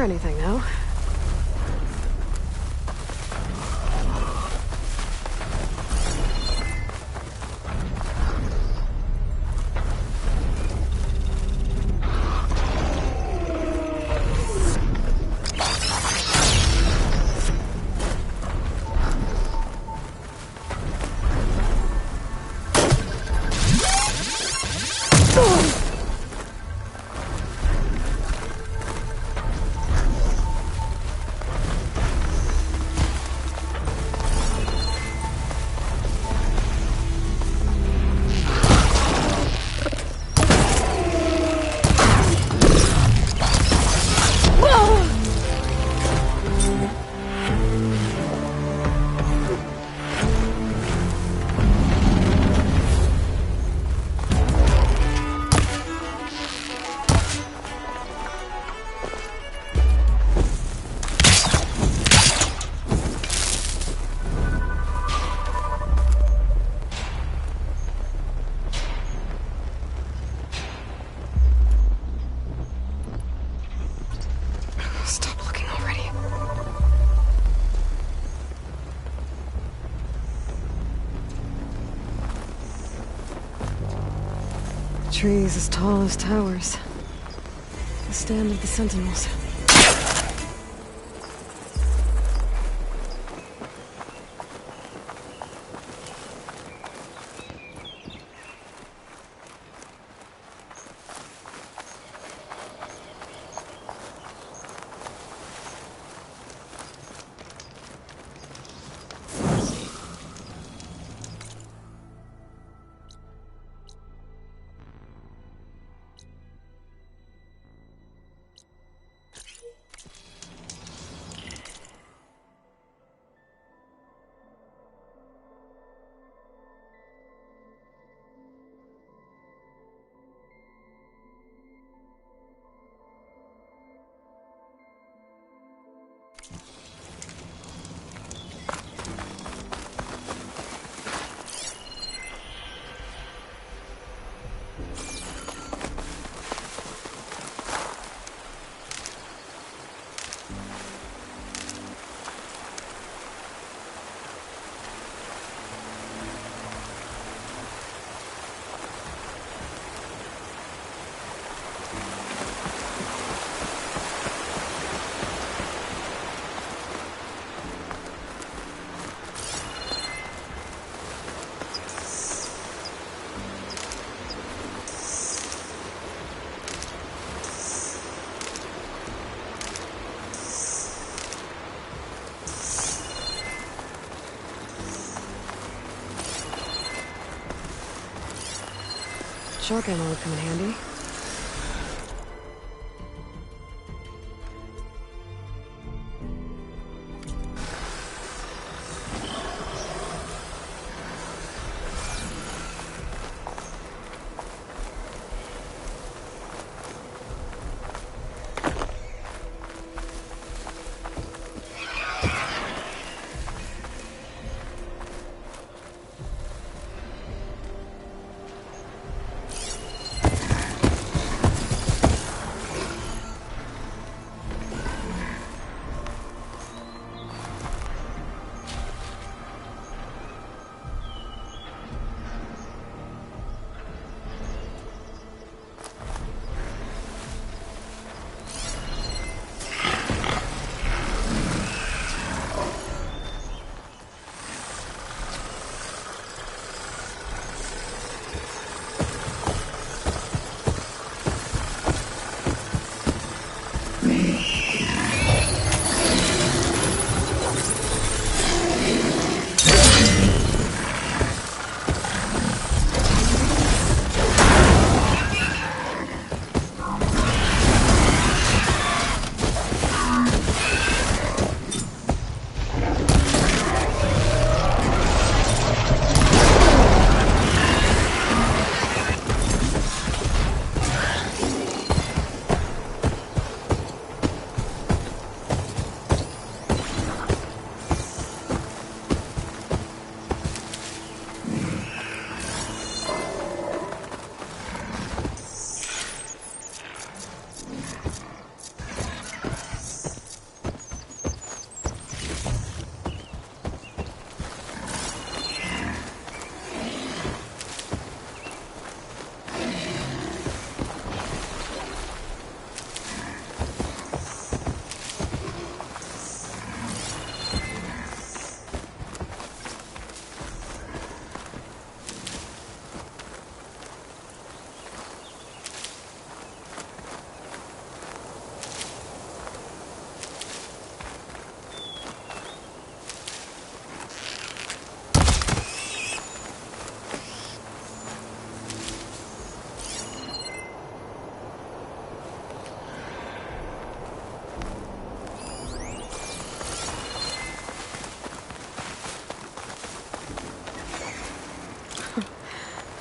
anything, no? Trees as tall as towers. The stand of the sentinels. Shark ammo would come in handy.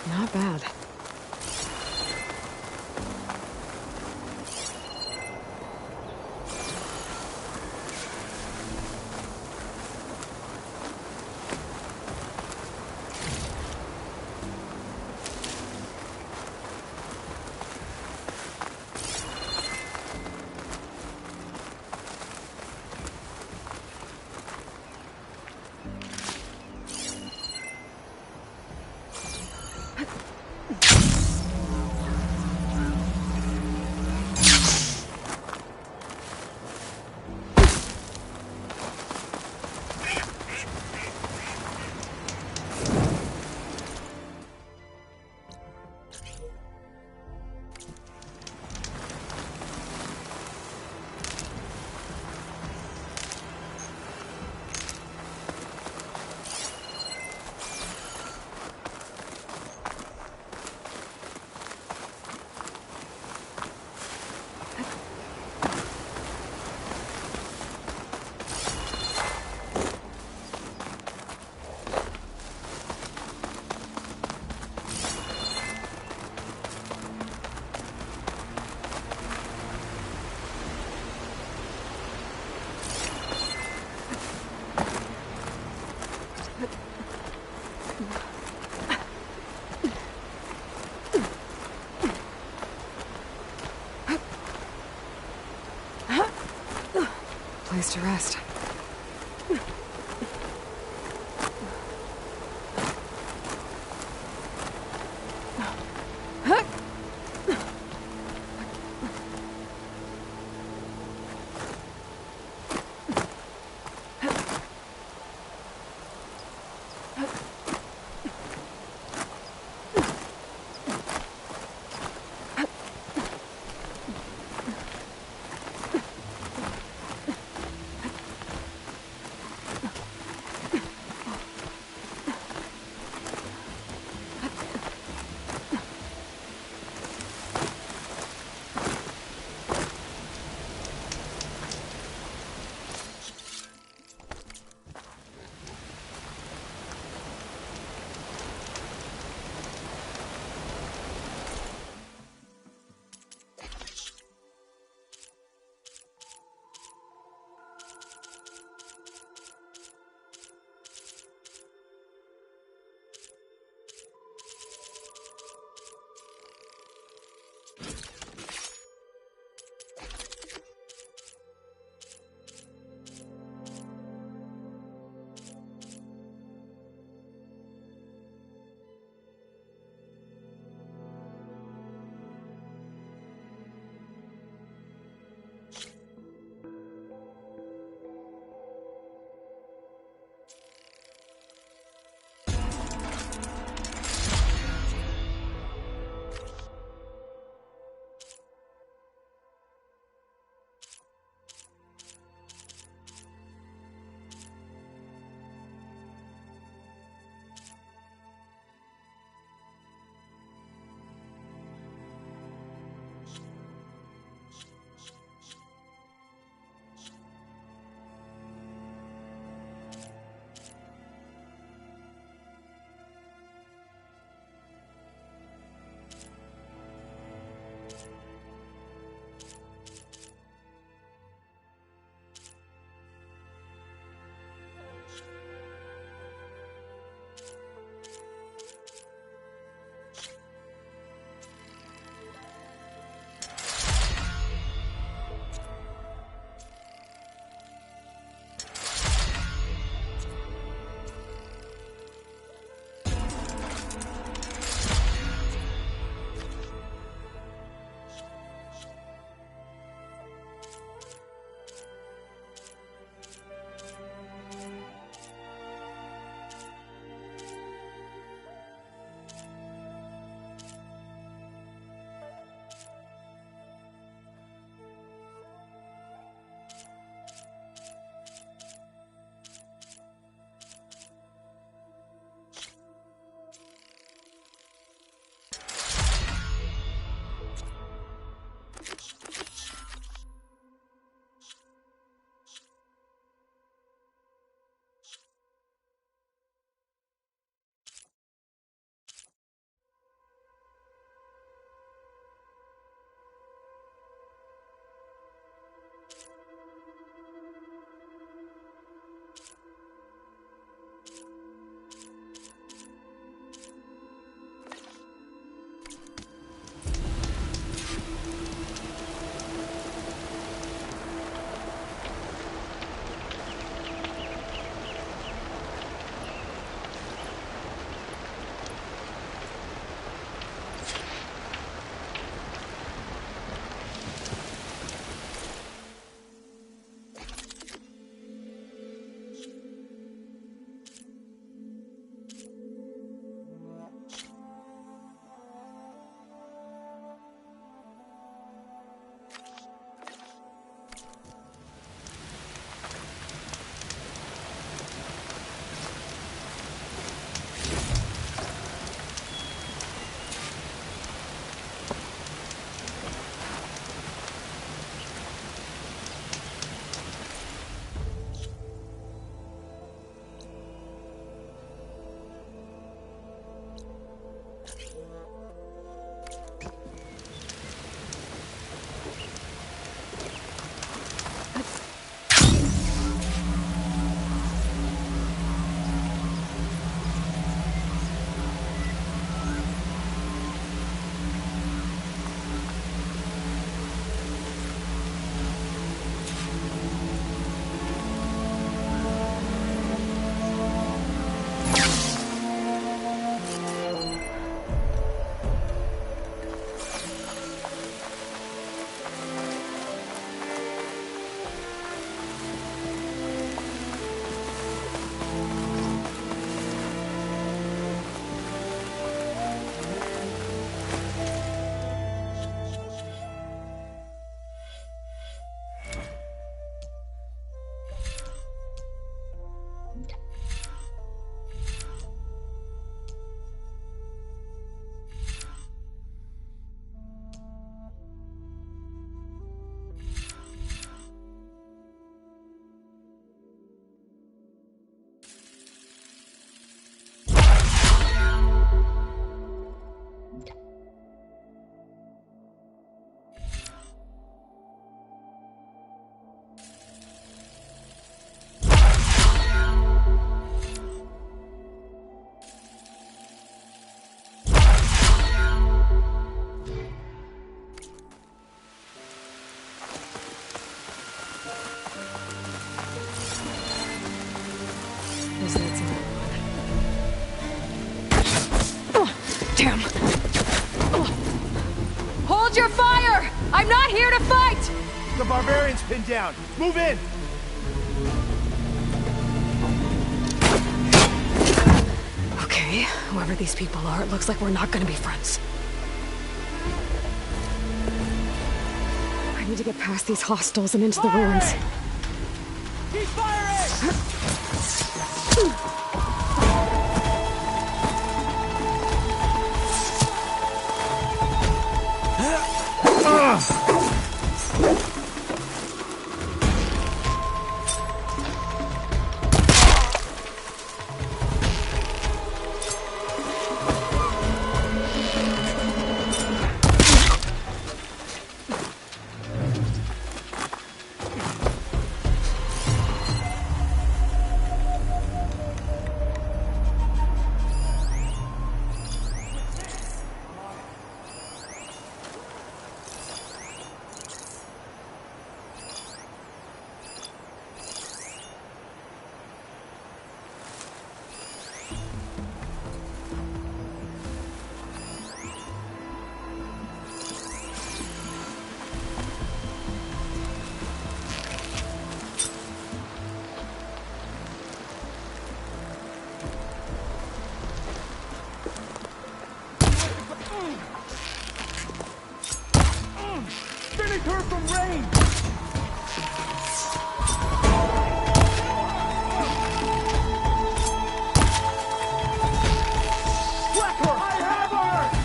Not bad. Place to rest. Damn. Hold your fire! I'm not here to fight! The barbarian's pinned down. Move in! Okay, whoever these people are, it looks like we're not gonna be friends. I need to get past these hostiles and into the ruins. Keep firing! Spinning her from range! Whack her! I have her!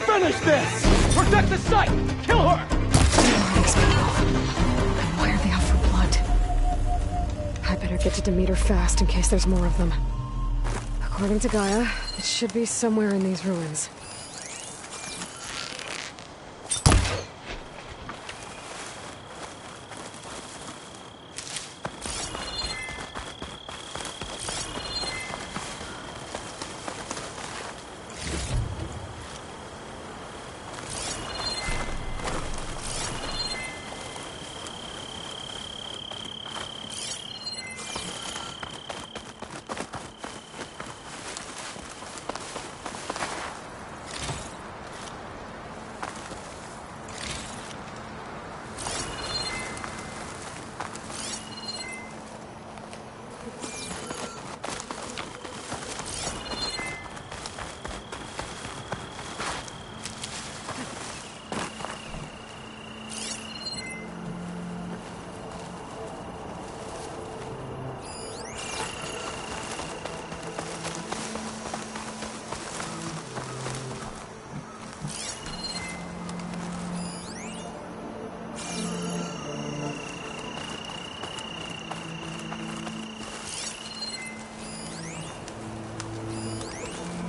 Finish this! Protect the site! Kill her! Who are these people? And why are they out for blood? I better get to Demeter fast in case there's more of them. According to Gaia, it should be somewhere in these ruins.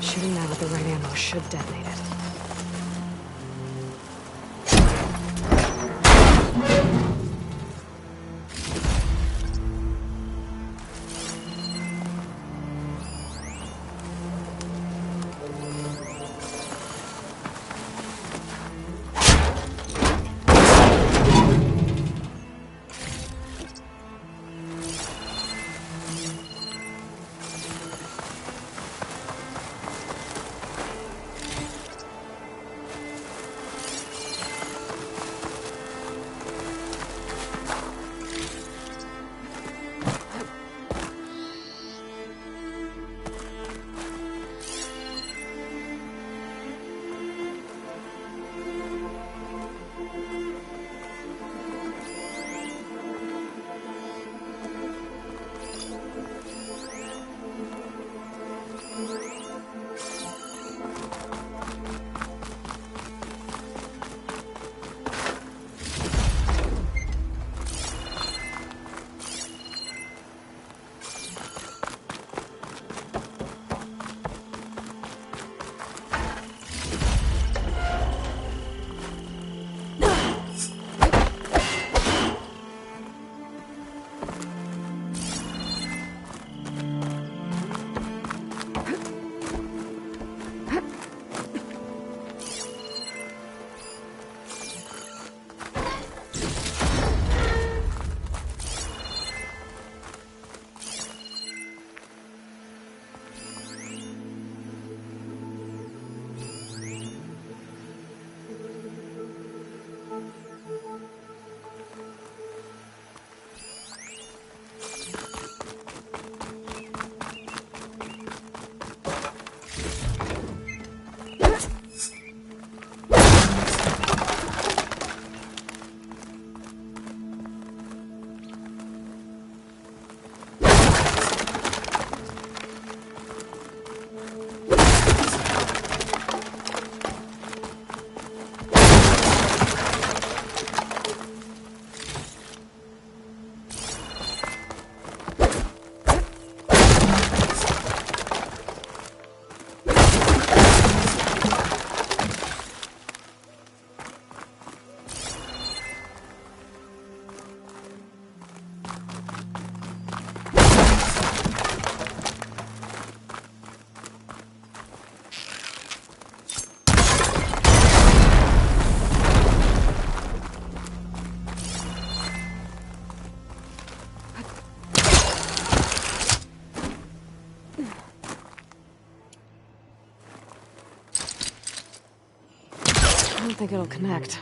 Shooting that with the right ammo should detonate it. don't think it'll connect.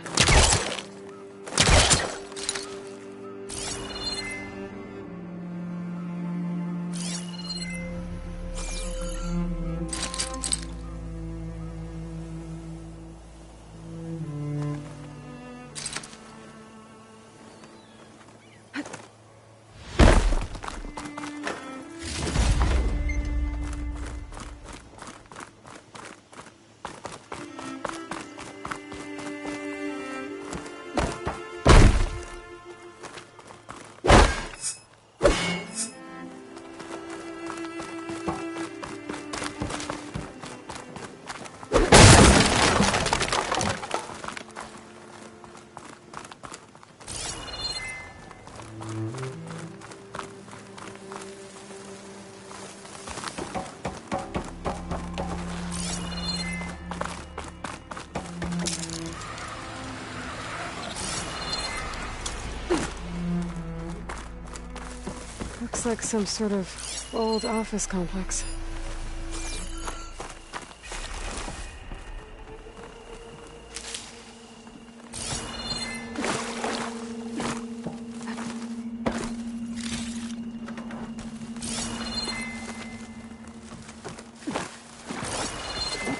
Looks like some sort of old office complex.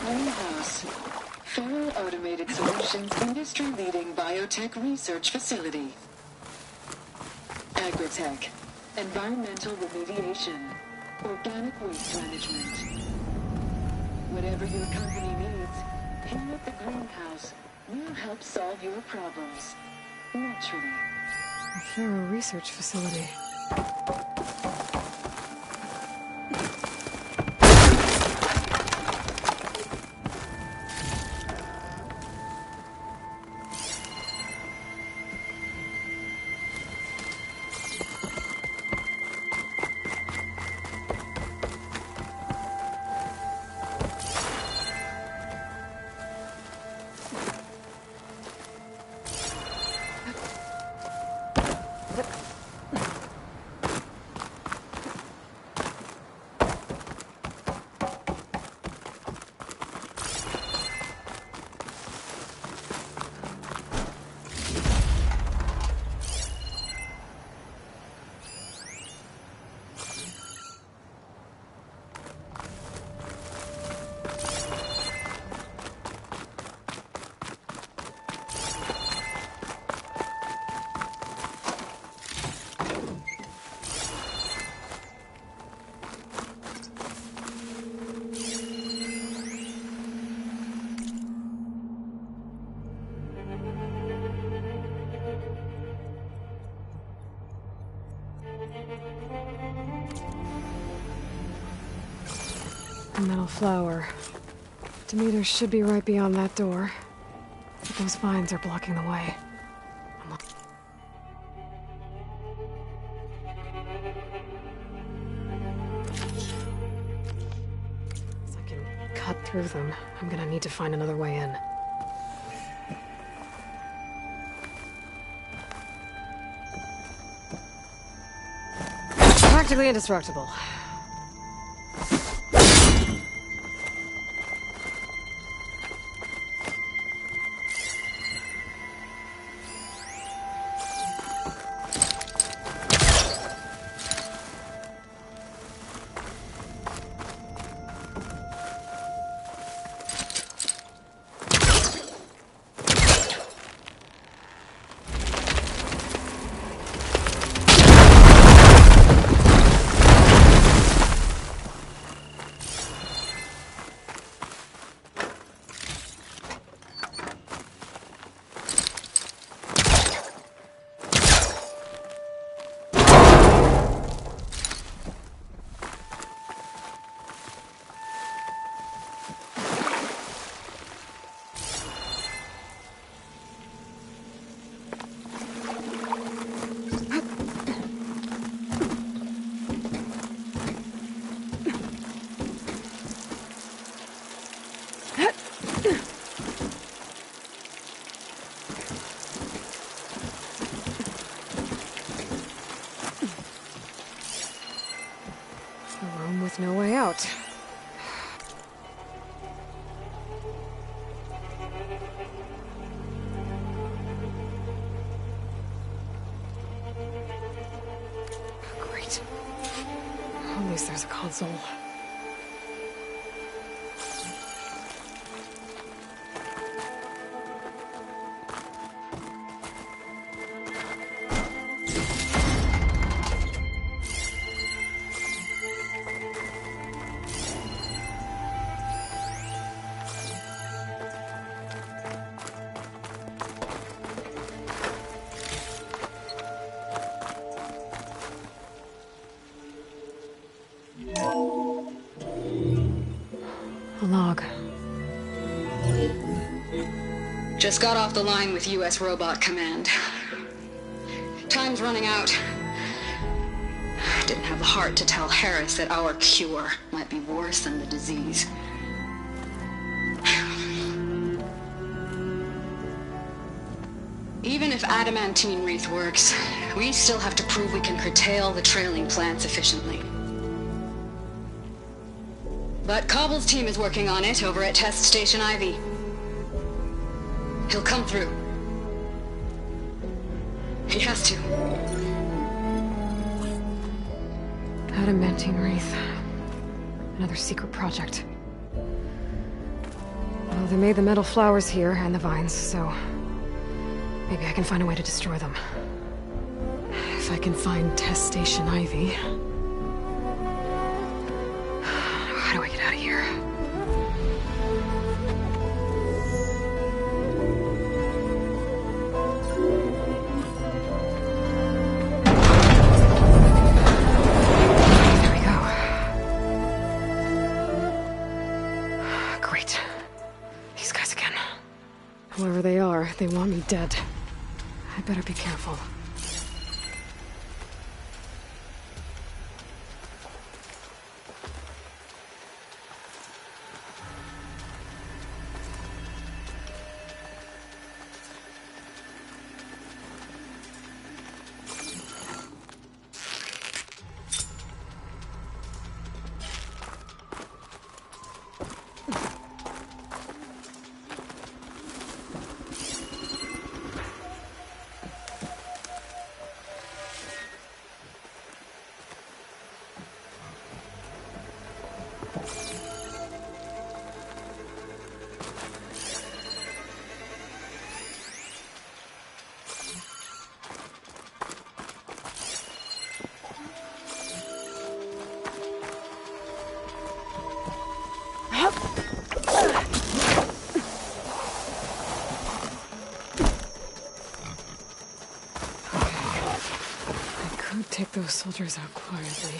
Greenhouse. Federal Automated Solutions industry-leading biotech research facility. Agritech. Environmental remediation. Organic waste management. Whatever your company needs, here at the Greenhouse, we'll help solve your problems. Naturally. A thorough research facility. A metal flower. Demeter should be right beyond that door. But those vines are blocking the way. If I can cut through them, I'm gonna need to find another way in. Practically indestructible. least there's a console. A log. Just got off the line with U.S. Robot Command. Time's running out. Didn't have the heart to tell Harris that our cure might be worse than the disease. Even if adamantine wreath works, we still have to prove we can curtail the trailing plants efficiently. But Cobble's team is working on it over at Test Station Ivy. He'll come through. He has to. Adamantine wreath. Another secret project. Well, they made the metal flowers here and the vines, so maybe I can find a way to destroy them. If I can find Test Station Ivy. How do I get out of here? There we go. Great. These guys again. Whoever they are, they want me dead. I better be careful. Take those soldiers out quietly.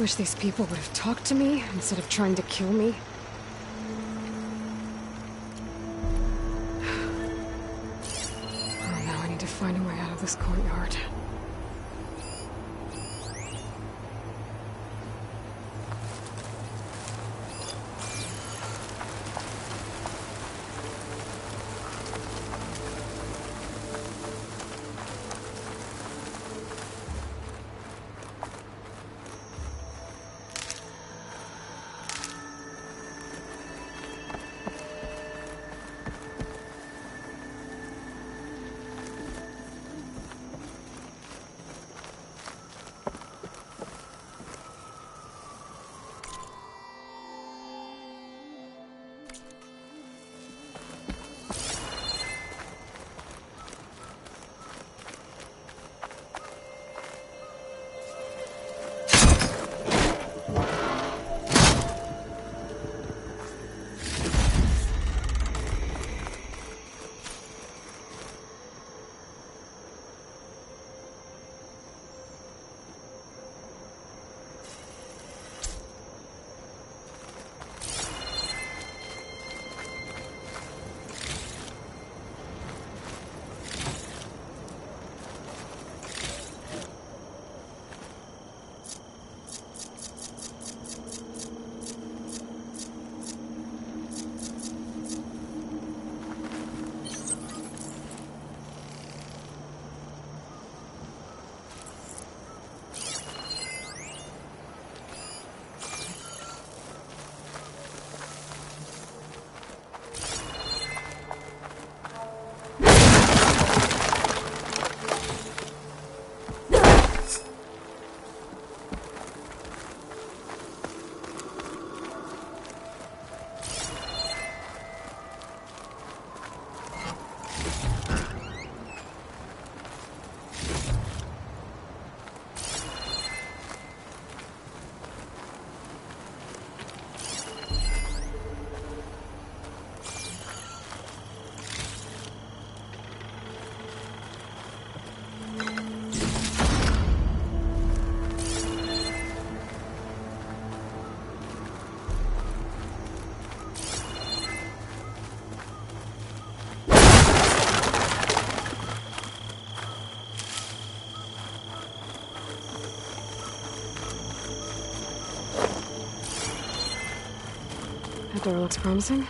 wish these people would have talked to me instead of trying to kill me. Oh, now I need to find a way out of this courtyard. That door looks promising.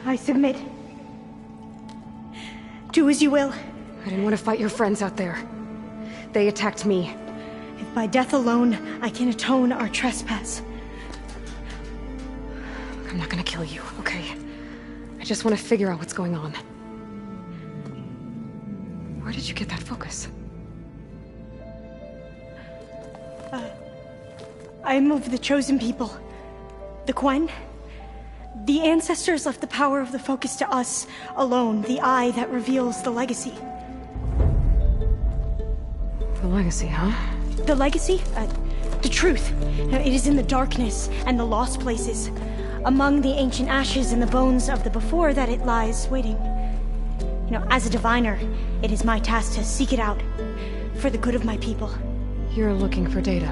I submit. Do as you will. I didn't want to fight your friends out there. They attacked me. If by death alone I can atone our trespass. I'm not gonna kill you, okay? I just want to figure out what's going on. Where did you get that focus? I am of the chosen people. The Quen. The ancestors left the power of the focus to us alone, the eye that reveals the legacy. The legacy, huh? The legacy? The truth. It is in the darkness and the lost places, among the ancient ashes and the bones of the before that it lies waiting. As a diviner, it is my task to seek it out, for the good of my people. You're looking for data.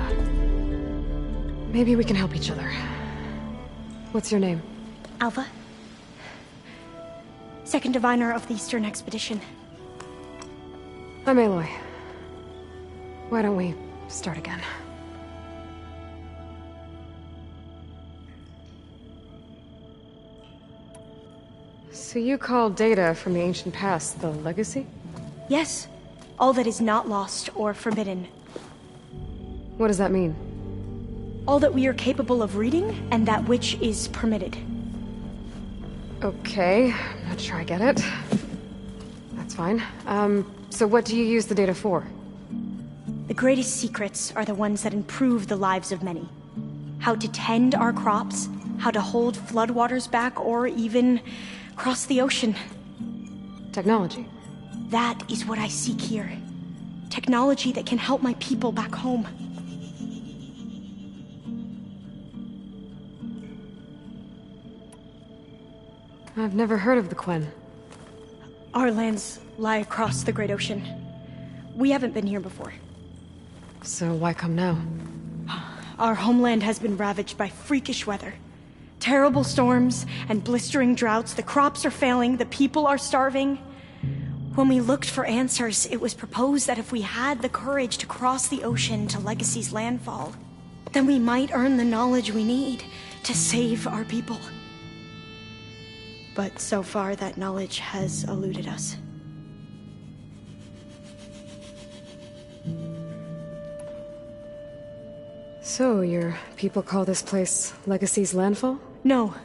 Maybe we can help each other. What's your name? Alpha. Second diviner of the Eastern Expedition. I'm Aloy. Why don't we start again? So you call data from the ancient past the legacy? Yes. All that is not lost or forbidden. What does that mean? All that we are capable of reading, and that which is permitted. Okay, I'm not sure I get it. That That's fine. So what do you use the data for? The greatest secrets are the ones that improve the lives of many. How to tend our crops, how to hold floodwaters back, or even cross the ocean. Technology. That is what I seek here. Technology that can help my people back home. I've never heard of the Quen. Our lands lie across the Great Ocean. We haven't been here before. So why come now? Our homeland has been ravaged by freakish weather. Terrible storms and blistering droughts. The crops are failing, the people are starving. When we looked for answers, it was proposed that if we had the courage to cross the ocean to Legacy's landfall, then we might earn the knowledge we need to save our people. But so far, that knowledge has eluded us. So, your people call this place Legacy's landfall? No.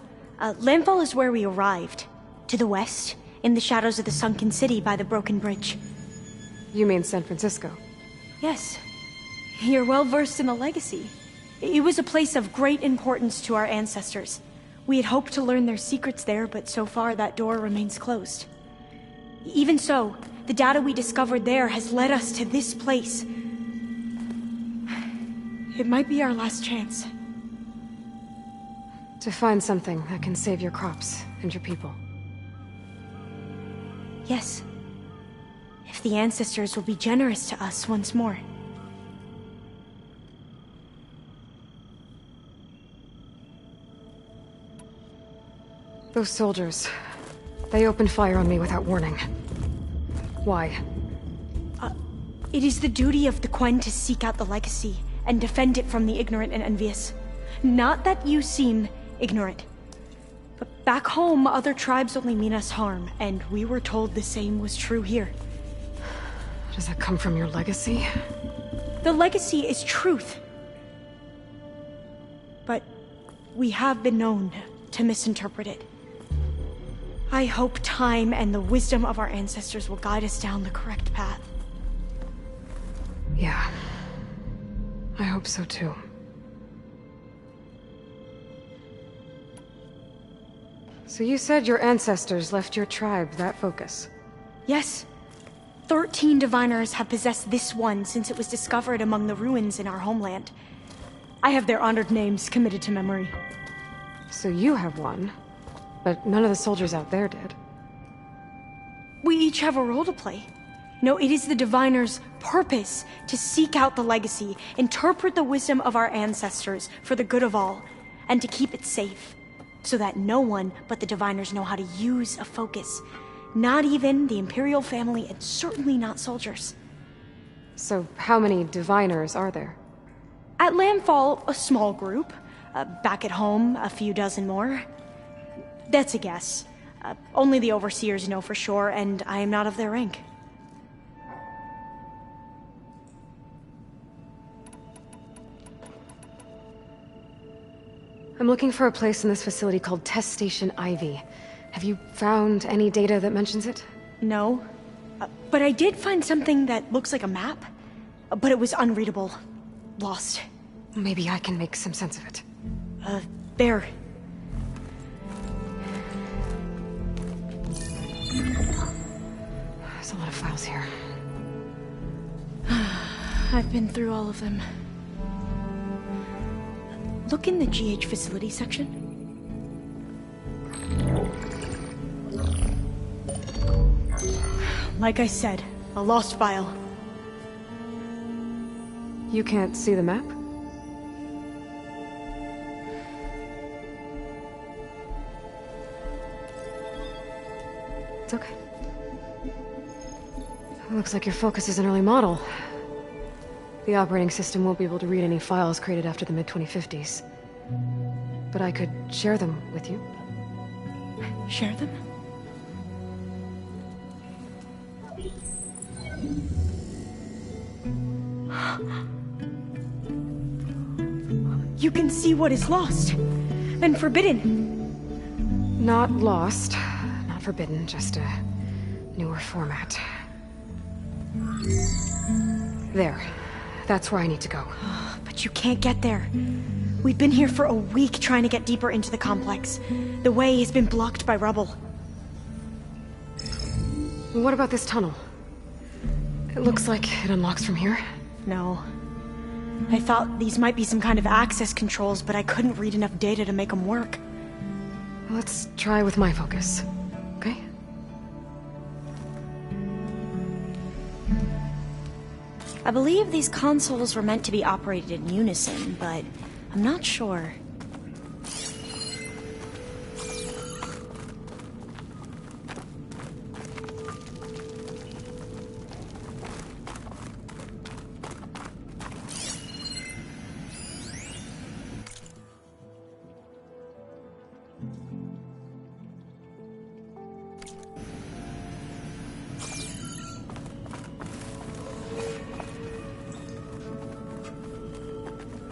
Landfall is where we arrived. To the west, in the shadows of the sunken city by the broken bridge. You mean San Francisco? Yes. You're well versed in the Legacy. It was a place of great importance to our ancestors. We had hoped to learn their secrets there, but so far that door remains closed. Even so, the data we discovered there has led us to this place. It might be our last chance. To find something that can save your crops and your people. Yes. If the ancestors will be generous to us once more. Those soldiers, they opened fire on me without warning. Why? It is the duty of the Quen to seek out the Legacy and defend it from the ignorant and envious. Not that you seem ignorant. But back home, other tribes only mean us harm, and we were told the same was true here. Does that come from your legacy? The Legacy is truth. But we have been known to misinterpret it. I hope time and the wisdom of our ancestors will guide us down the correct path. Yeah. I hope so too. So you said your ancestors left your tribe that focus? Yes. 13 diviners have possessed this one since it was discovered among the ruins in our homeland. I have their honored names committed to memory. So you have one, but none of the soldiers out there did. We each have a role to play. No, it is the diviner's purpose to seek out the Legacy, interpret the wisdom of our ancestors for the good of all, and to keep it safe, so that no one but the diviners know how to use a focus. Not even the Imperial family, and certainly not soldiers. So how many diviners are there? At Landfall, a small group. Back at home, a few dozen more. That's a guess. Only the overseers know for sure, and I am not of their rank. I'm looking for a place in this facility called Test Station Ivy. Have you found any data that mentions it? No. But I did find something that looks like a map. But it was unreadable. Lost. Maybe I can make some sense of it. There. There's a lot of files here. I've been through all of them. Look in the GH facility section. Like I said, a lost file. You can't see the map? It's okay. It looks like your focus is an early model. The operating system won't be able to read any files created after the mid-2050s. But I could share them with you. Share them? You can see what is lost and forbidden. Not lost, not forbidden, just Newer format. There. That's where I need to go. But you can't get there. We've been here for a week trying to get deeper into the complex. The way has been blocked by rubble. What about this tunnel? It looks like it unlocks from here. No. I thought these might be some kind of access controls, but I couldn't read enough data to make them work. Let's try with my focus. Okay? I believe these consoles were meant to be operated in unison, but I'm not sure.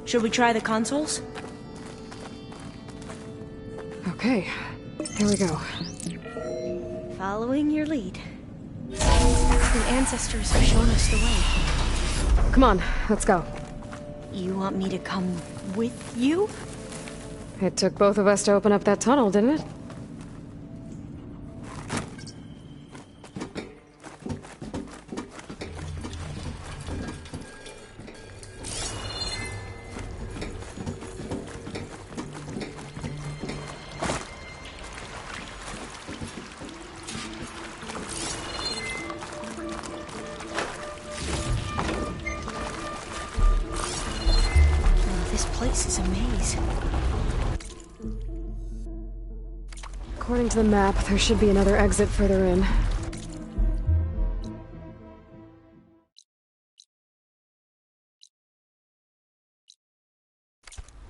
Should we try the consoles? Okay. Here we go. Following your lead. The ancestors have shown us the way. Come on, let's go. You want me to come with you? It took both of us to open up that tunnel, didn't it? This place is a maze. According to the map, there should be another exit further in.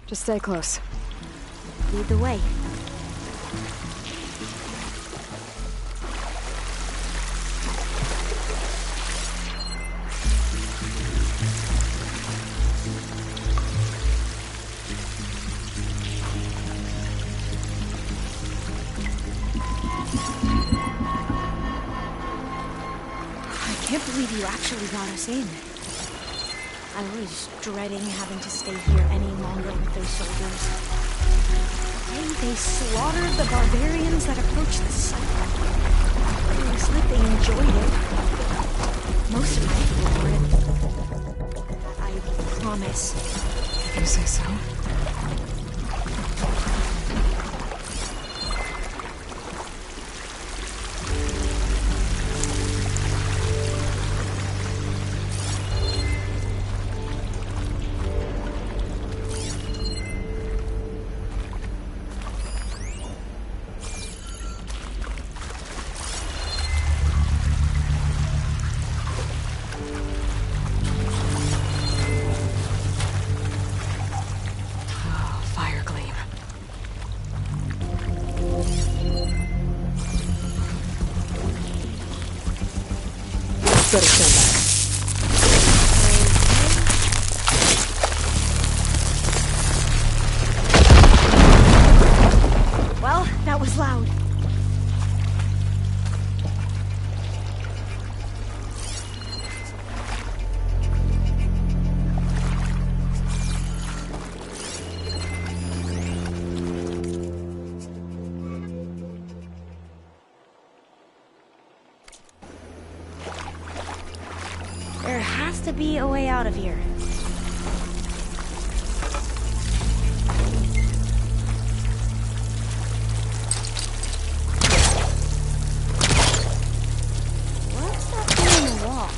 Just stay close. Lead the way. I can't believe you actually got us in. I was dreading having to stay here any longer with those soldiers. Hey, they slaughtered the barbarians that approached the site. It looks like they enjoyed it. Most of my people were. I promise. If you say so. Better stand back. Well, that was loud. There has to be a way out of here. What's that thing in the wall?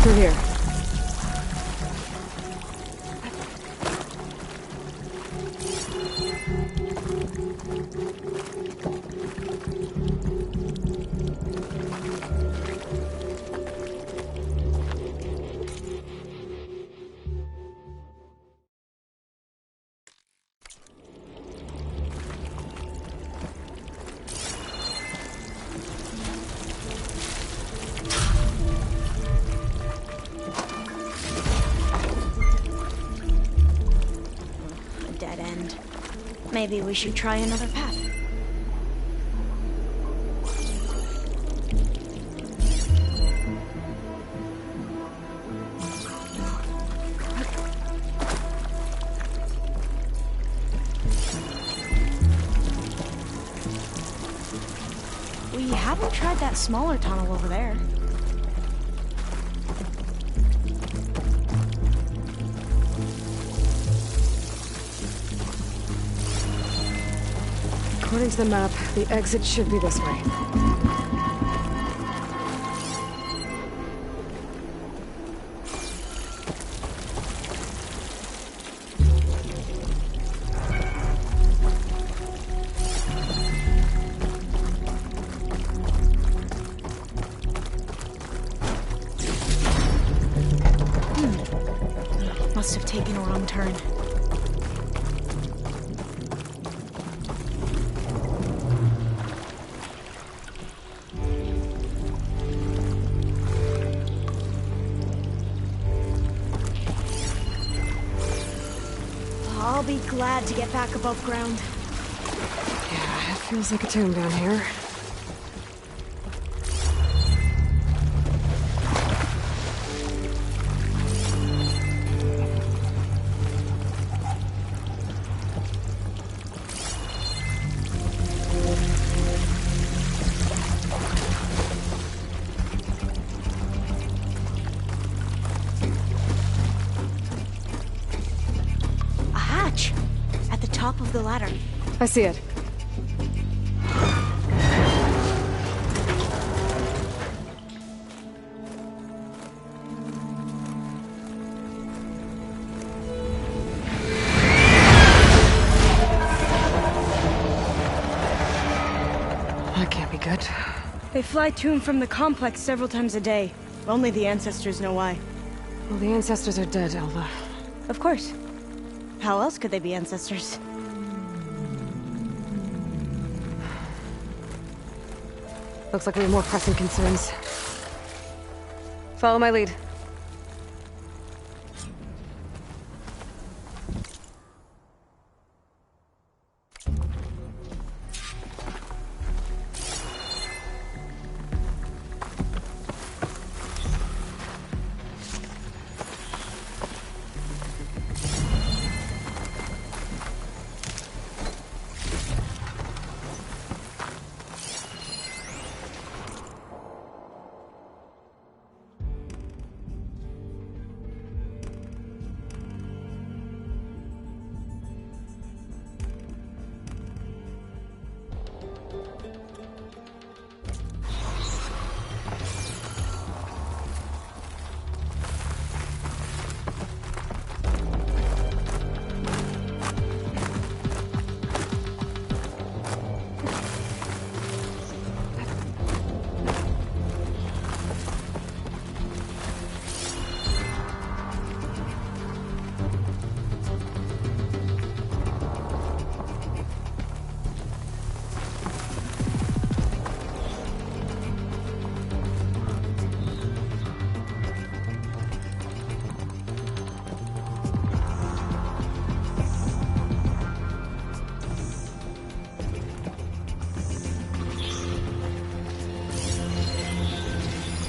Through here. maybe we should try another path. We haven't tried that smaller tunnel over there. According to the map, the exit should be this way. Must have taken a wrong turn. I'll be glad to get back above ground. Yeah, it feels like a tomb down here. A hatch at the top of the ladder. I see it. That can't be good. They fly to and from the complex several times a day. Only the ancestors know why. Well, the ancestors are dead, Elva. Of course. How else could they be ancestors? Looks like we have more pressing concerns. Follow my lead.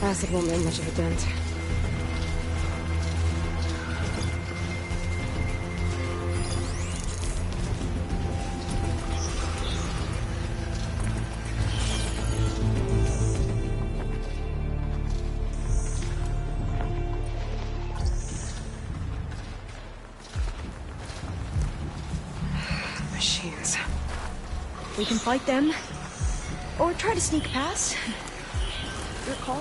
Acid won't make much of a dent. Machines. We can fight them, or try to sneak past. Your call.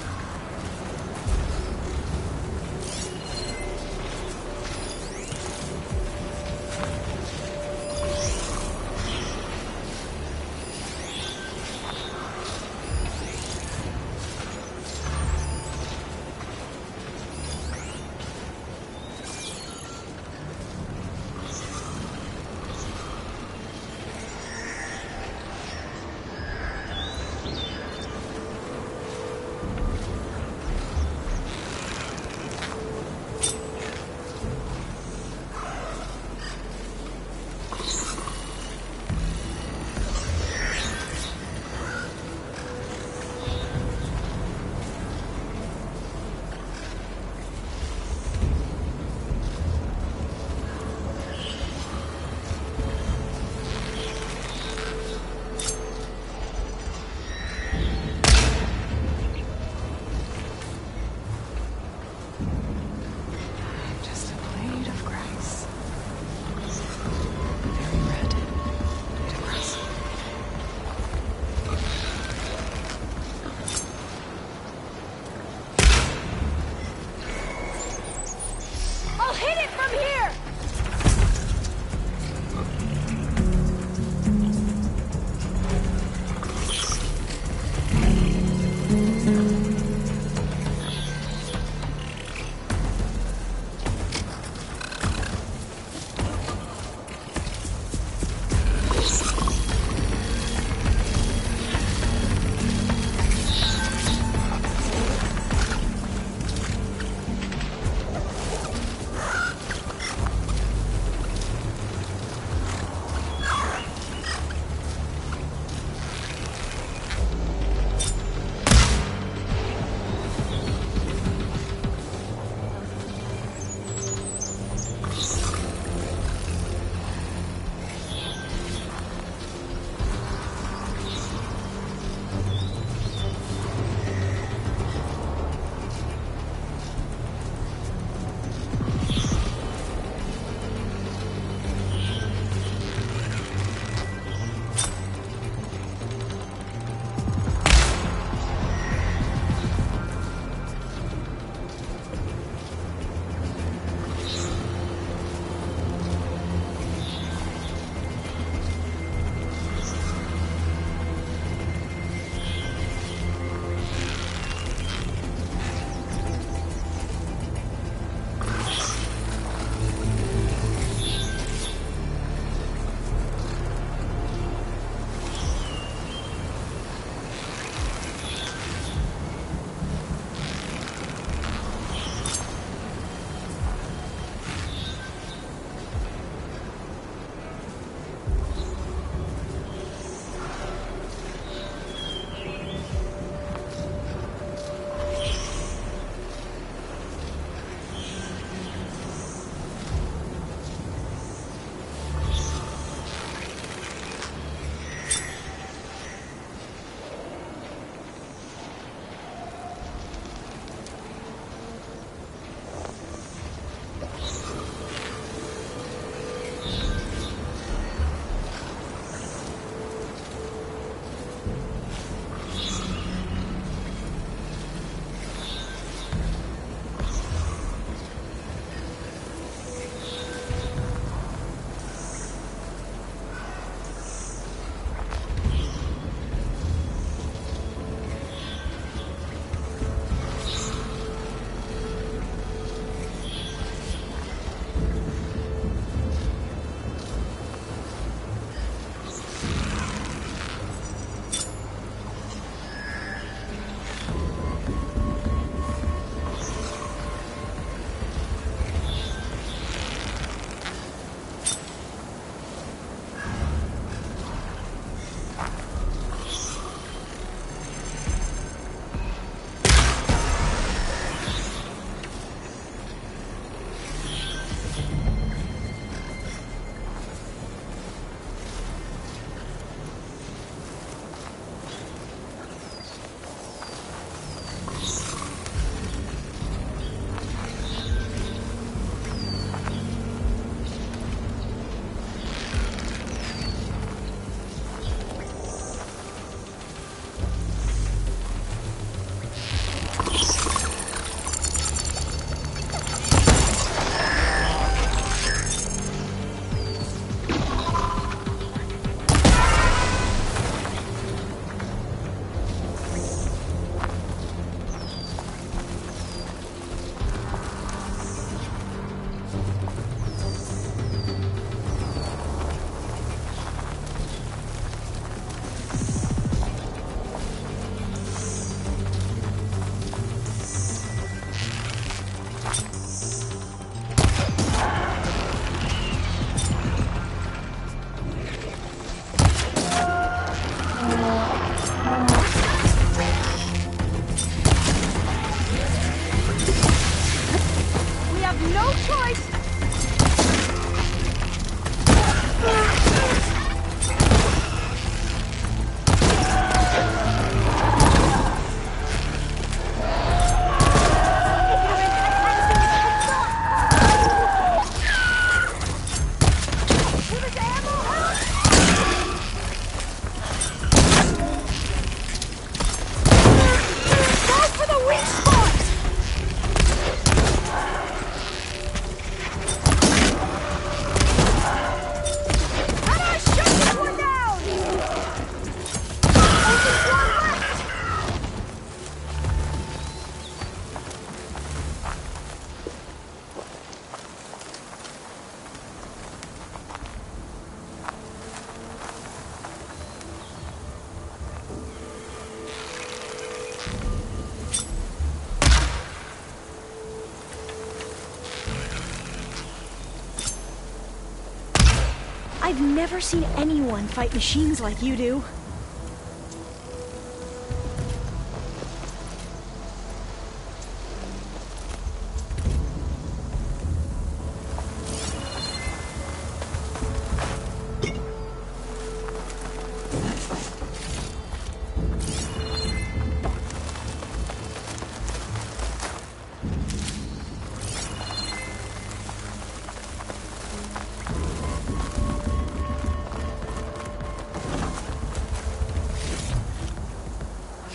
I've never seen anyone fight machines like you do.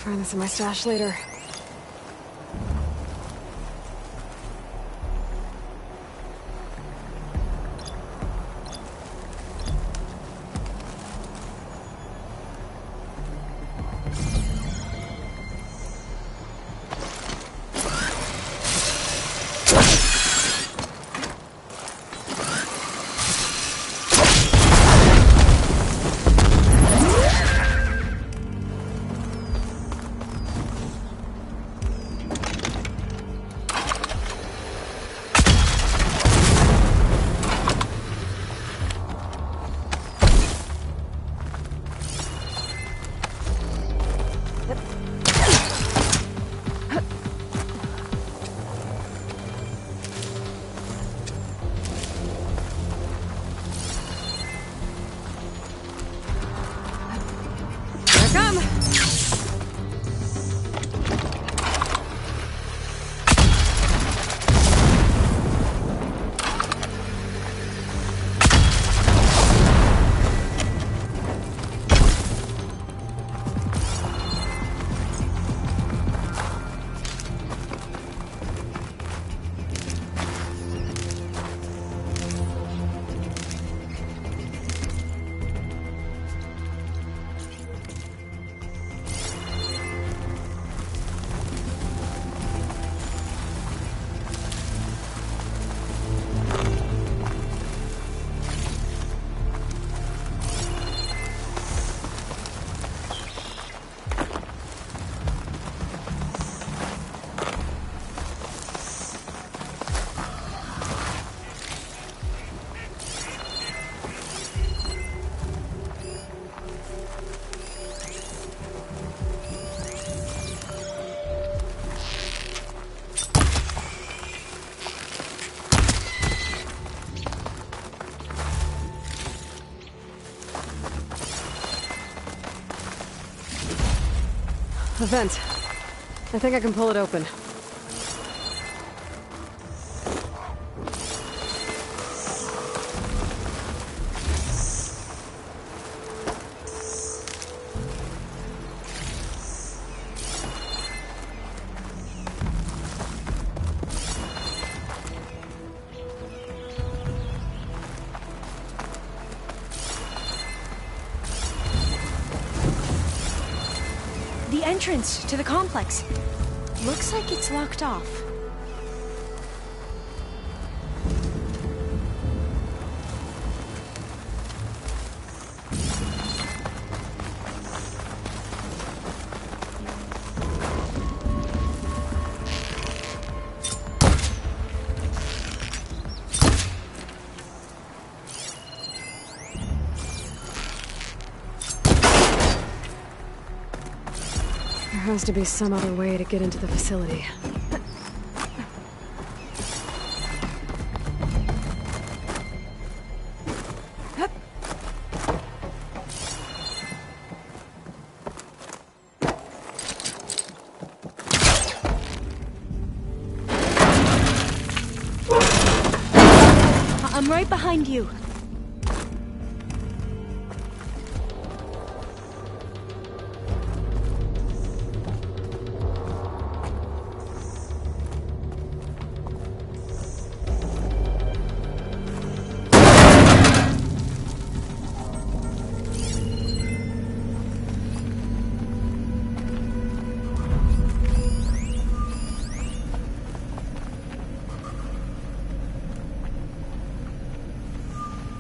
Find this in my stash later. A vent. I think I can pull it open. The entrance to the complex. Looks like it's locked off. There has to be some other way to get into the facility. I'm right behind you.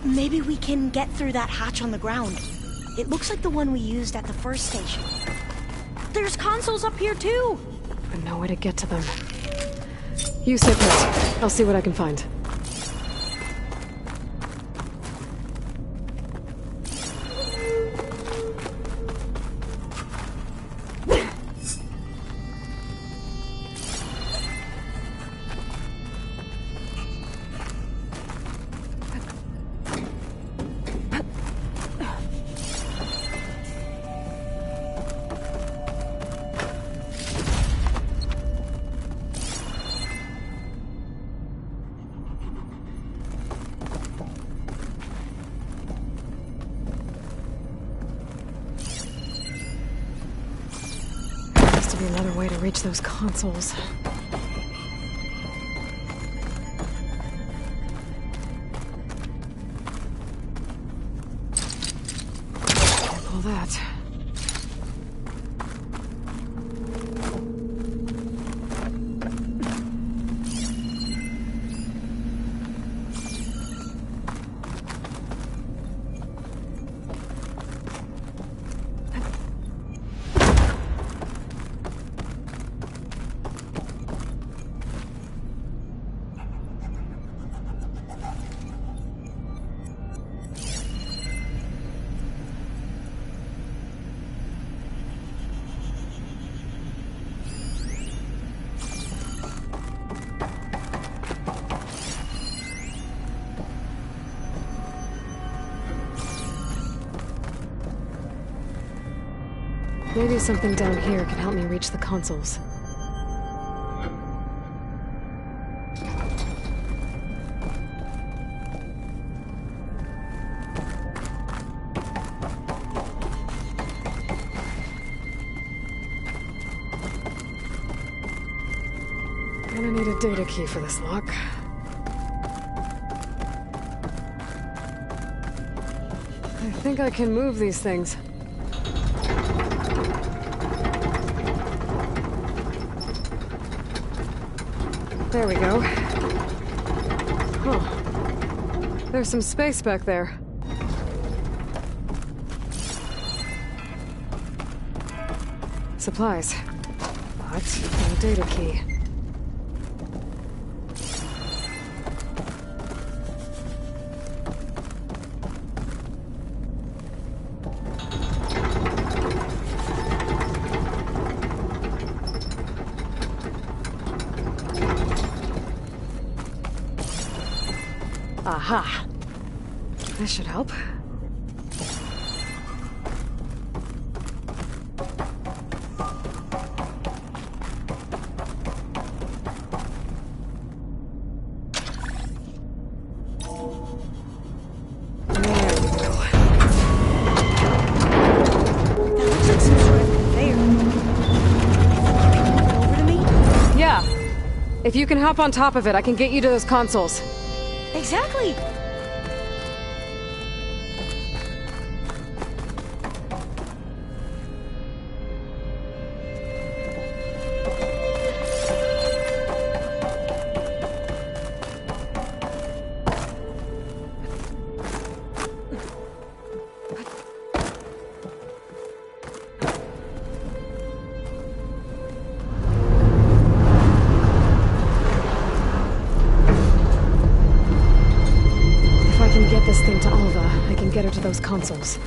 Maybe we can get through that hatch on the ground. It looks like the one we used at the first station. There's consoles up here too! But no way to get to them. You sit put. I'll see what I can find. reach those consoles. Can't pull that. Maybe something down here can help me reach the consoles. Gonna need a data key for this lock. I think I can move these things. There we go. Huh. There's some space back there. Supplies. But no data key. Aha! This should help. If you can hop on top of it, I can get you to those consoles. Exactly! This thing to Alva, I can get her to those consoles.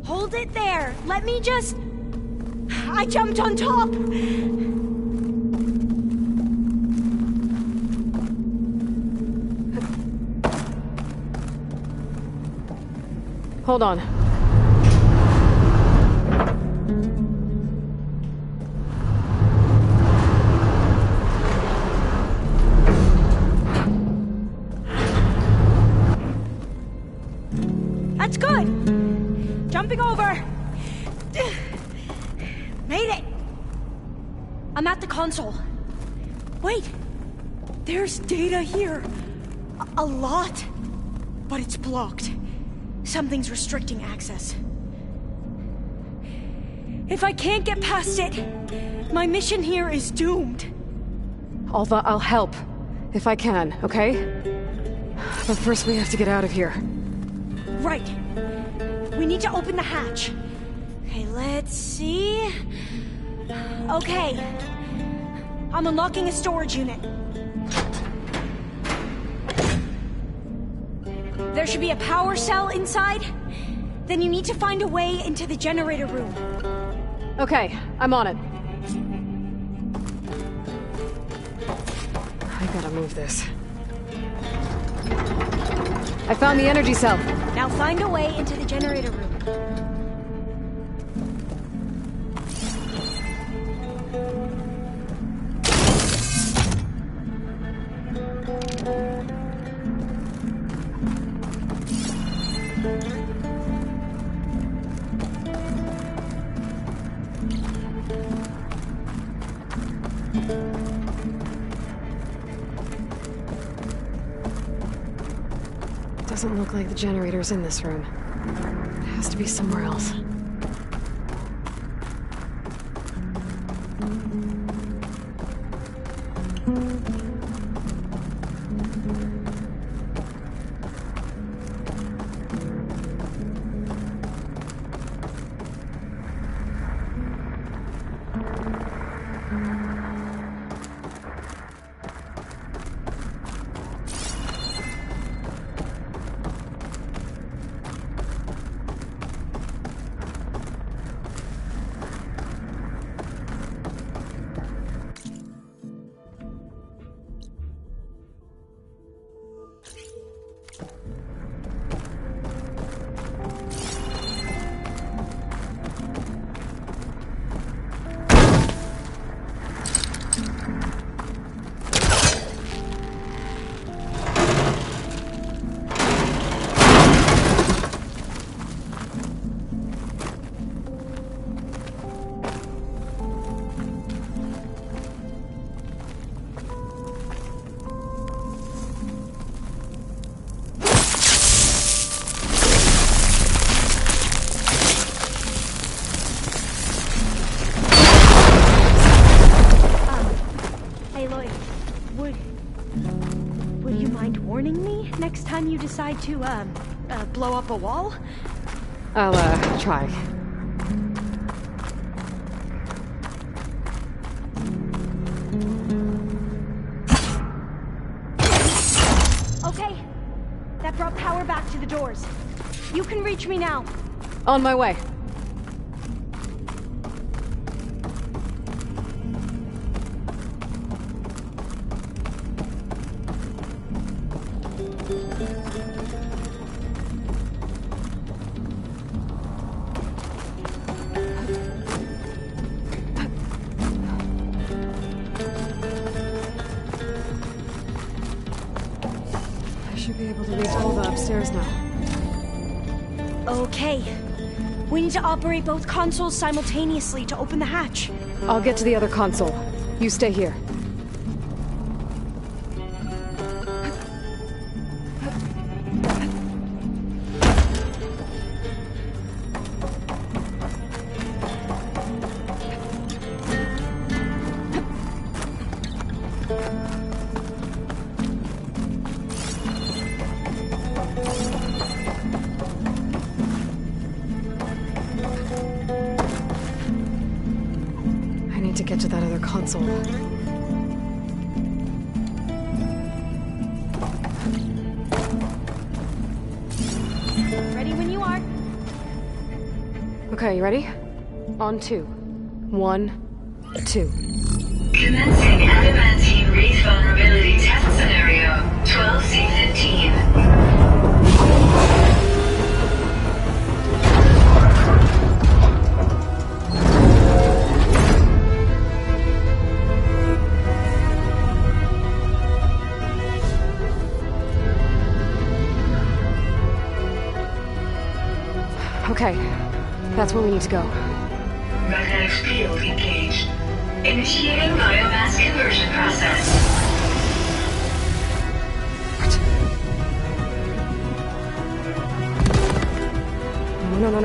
Hold it there! Let me just... I jumped on top! Hold on. That's good! Jumping over! Made it! I'm at the console. Wait! There's data here. A lot. But it's blocked. Something's restricting access. If I can't get past it, my mission here is doomed. Alva, I'll help. If I can, okay? But first we have to get out of here. Right. We need to open the hatch. Okay, let's see... Okay. I'm unlocking a storage unit. There should be a power cell inside. Then you need to find a way into the generator room. Okay, I'm on it. I gotta move this. I found the energy cell. Now find a way into the generator room. Doesn't look like the generator's in this room. It has to be somewhere else. Next time you decide to, blow up a wall? I'll, try. Okay. That brought power back to the doors. You can reach me now. On my way. Should be able to reach all the upstairs now. Okay. We need to operate both consoles simultaneously to open the hatch. I'll get to the other console. You stay here. To get to that other console. Ready when you are. Okay, you ready? On 2. 1, 2. Commencing adamantine wreath vulnerability test scenario 12C15. Okay, that's where we need to go. Magnetic field engaged. Initiating biomass conversion process. What?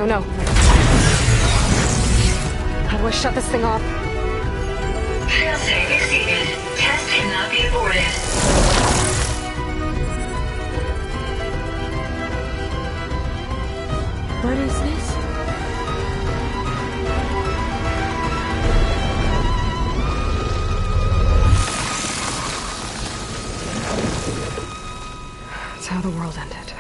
No. How do I shut this thing off? Failsafe exceeded. Test cannot be aborted. What is this? It's how the world ended.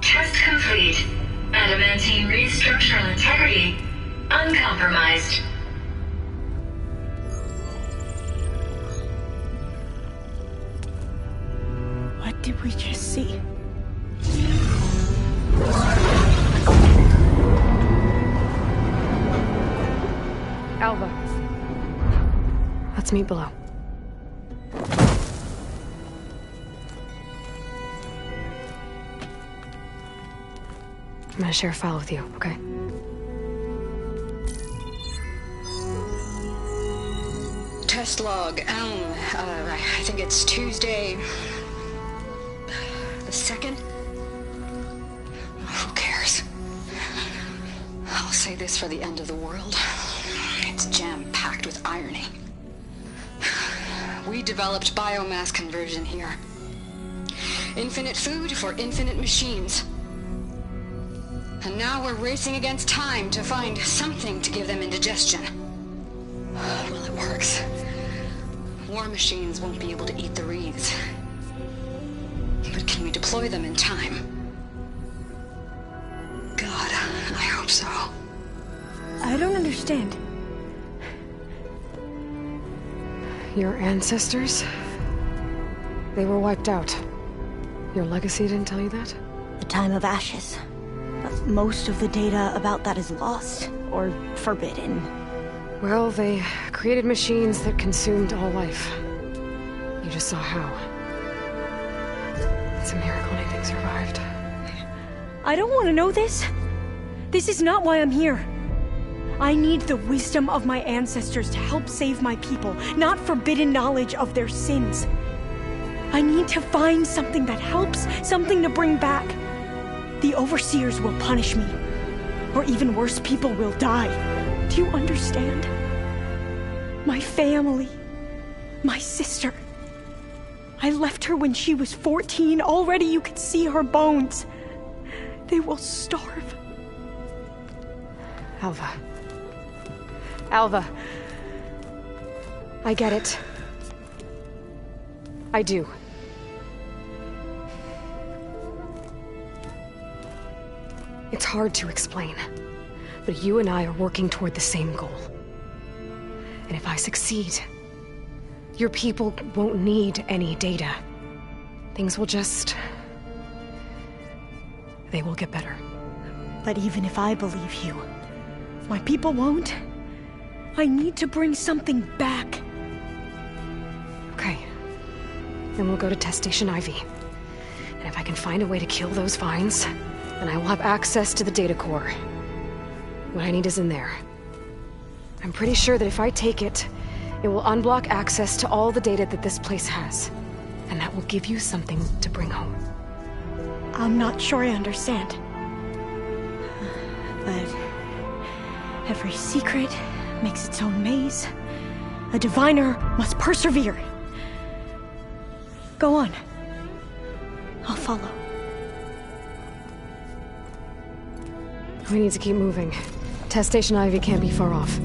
Test complete. Adamantine wreath structural integrity uncompromised. What did we just see? Alva. Let's meet below. I'm gonna share a file with you, okay? Test log, I think it's Tuesday, the The second? Who cares? I'll say this for the end of the world. It's jam-packed with irony. We developed biomass conversion here. Infinite food for infinite machines. And now we're racing against time to find something to give them indigestion. Well, it works. War machines won't be able to eat the wreaths. But can we deploy them in time? God, I hope so. I don't understand. Your ancestors? They were wiped out. Your legacy didn't tell you that? The time of ashes. But most of the data about that is lost, or forbidden. Well, they created machines that consumed all life. You just saw how. It's a miracle anything survived. I don't want to know this. This is not why I'm here. I need the wisdom of my ancestors to help save my people, not forbidden knowledge of their sins. I need to find something that helps, something to bring back. The overseers will punish me. Or even worse, people will die. Do you understand? My family. My sister. I left her when she was 14. Already you could see her bones. They will starve. Alva. Alva. I get it. I do. It's hard to explain, but you and I are working toward the same goal. And if I succeed, your people won't need any data. Things will just... they will get better. But even if I believe you, my people won't. I need to bring something back. Okay. Then we'll go to Test Station Ivy. And if I can find a way to kill those vines, then I will have access to the data core. What I need is in there. I'm pretty sure that if I take it, it will unblock access to all the data that this place has. And that will give you something to bring home. I'm not sure I understand. But every secret makes its own maze. A diviner must persevere. Go on. I'll follow. We need to keep moving. Test Station Ivy can't be far off.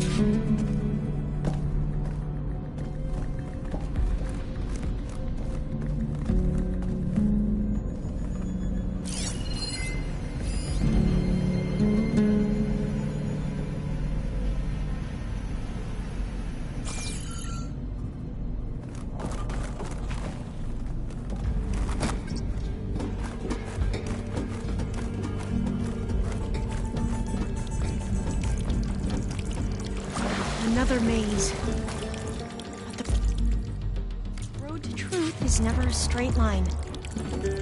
Another maze. But the road to truth is never a straight line. There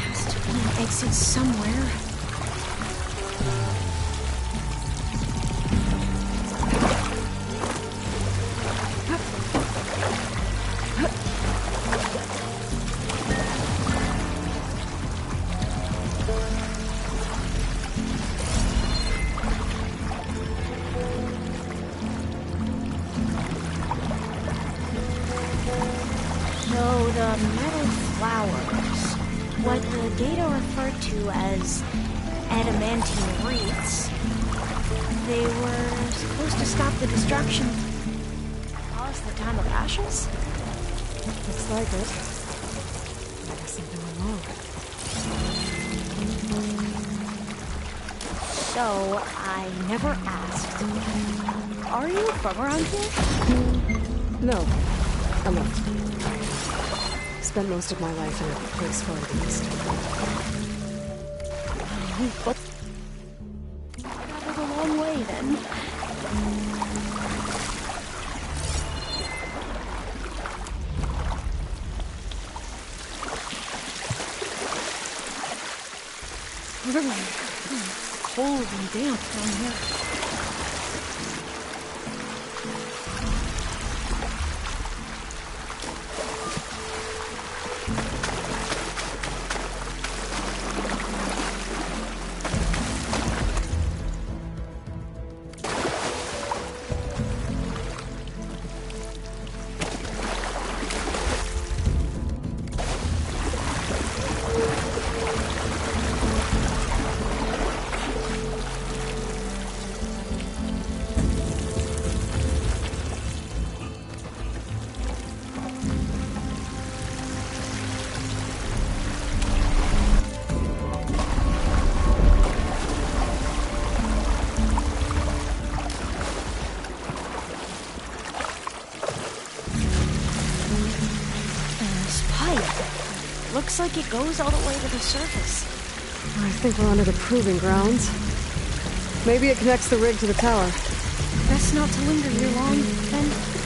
has to be an exit somewhere. So the metal flowers, what the data referred to as adamantine wreaths, they were supposed to stop the destruction. Cause the time of ashes? Looks like it. Maybe something went wrong. So, I never asked. Are you from around here? No, I'm not. Spent most of my life in a place far to the east. What? Traveled a long way then. really cold and damp down here. Looks like it goes all the way to the surface. I think we're under the proving grounds. Maybe it connects the rig to the tower. Best not to linger here long, then.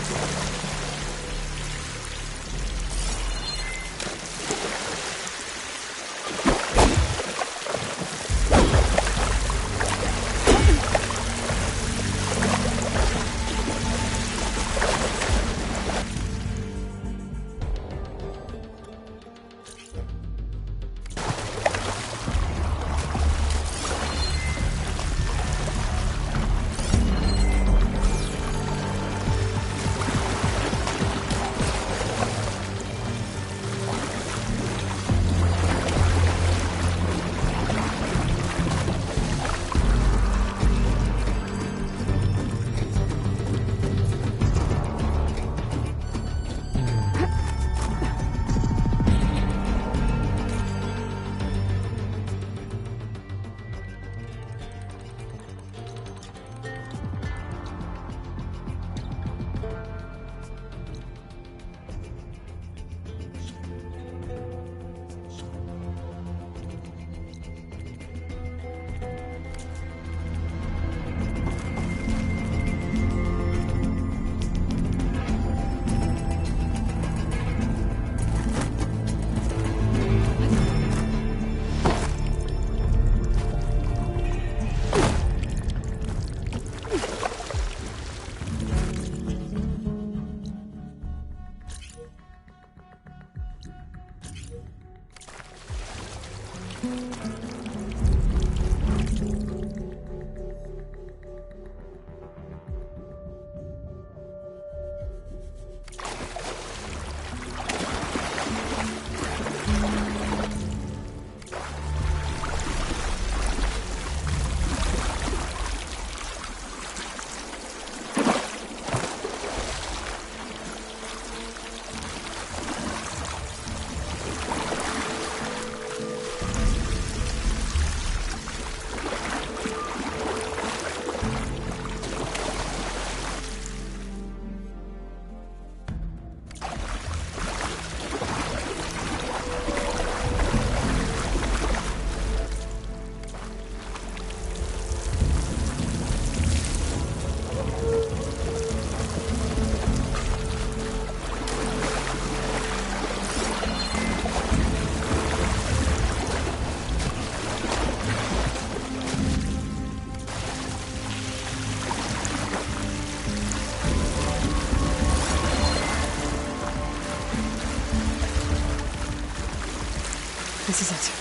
This is it.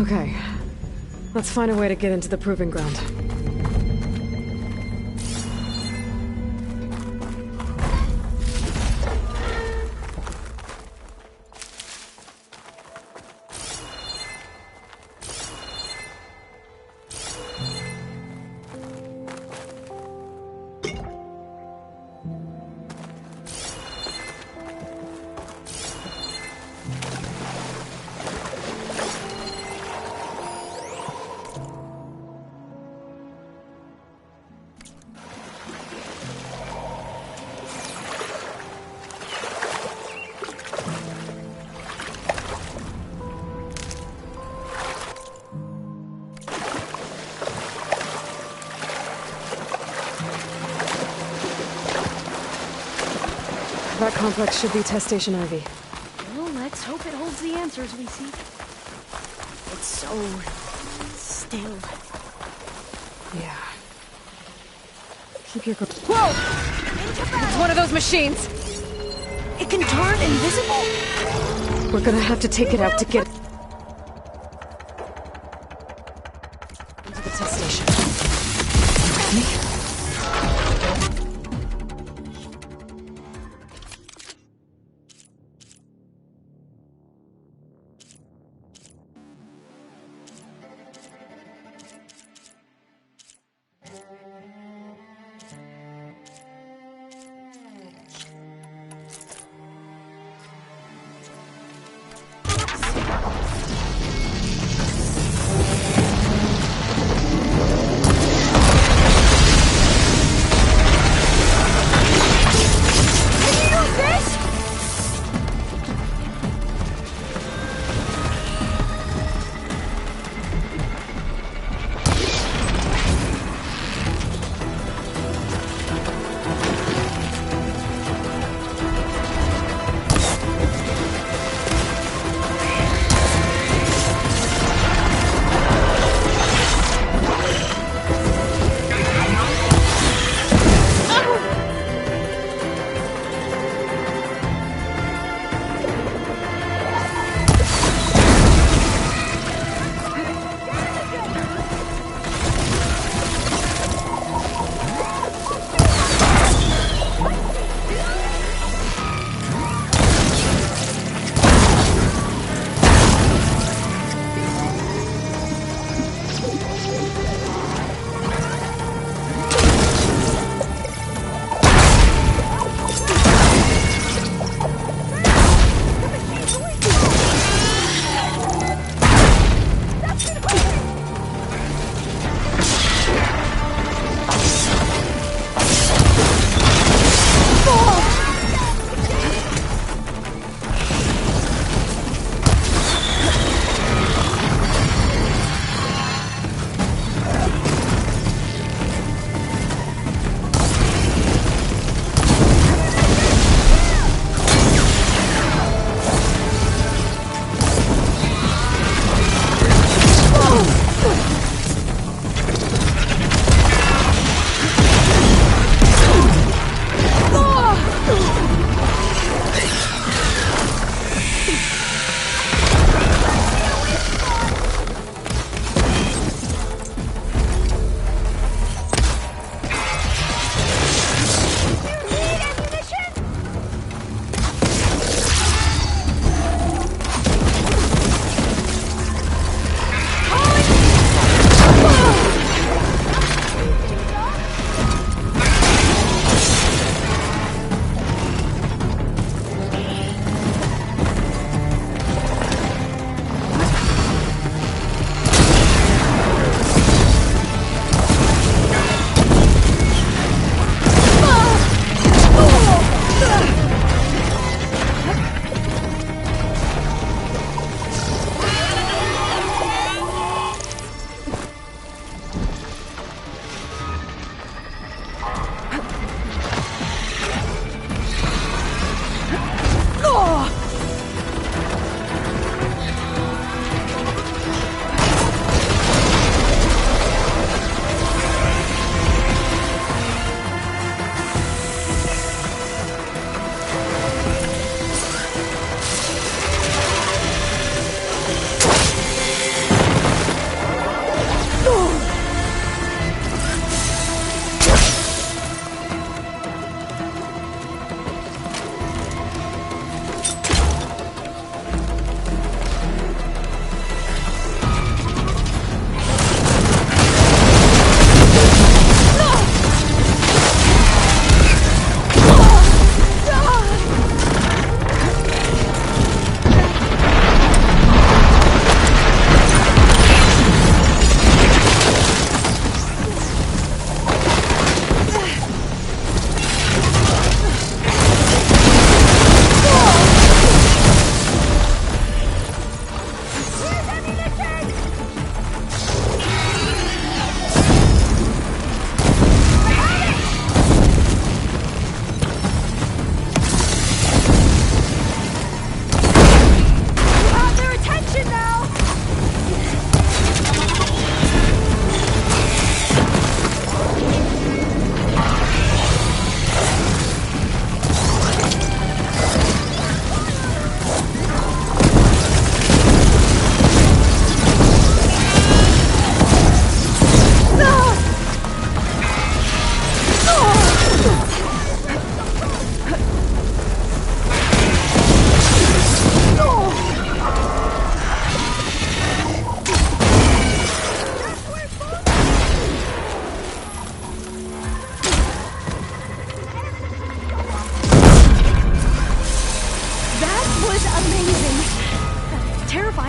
Okay. Let's find a way to get into the proving ground. That complex should be test station Ivy. Well, let's hope it holds the answers we seek. It's so still. Yeah. Keep your Whoa! It's one of those machines! It can turn invisible? We're gonna have to take it out to get into the test station. Ready?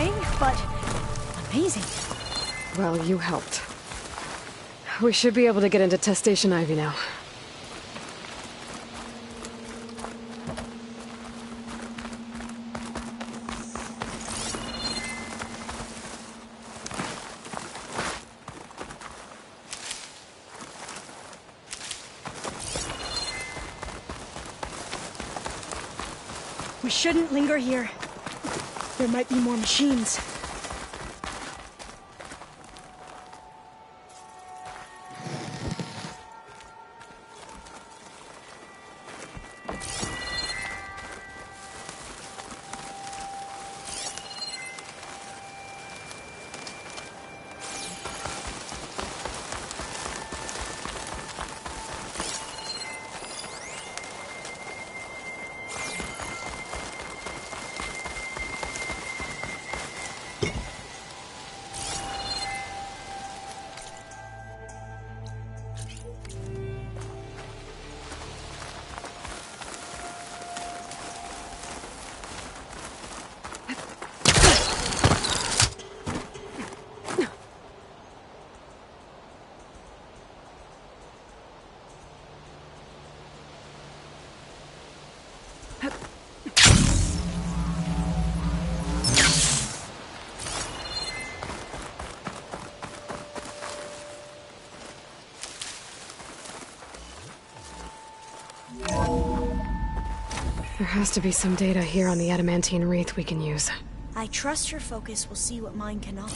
terrifying, but amazing. Well, you helped. We should be able to get into Test Station Ivy now. We shouldn't linger here. There might be more machines. There has to be some data here on the adamantine wreath we can use. I trust your focus will see what mine cannot.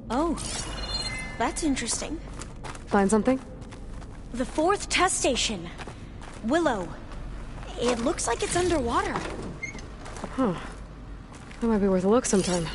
Oh, that's interesting. Find something? The 4th test station. Willow. It looks like it's underwater. Huh. That might be worth a look sometime.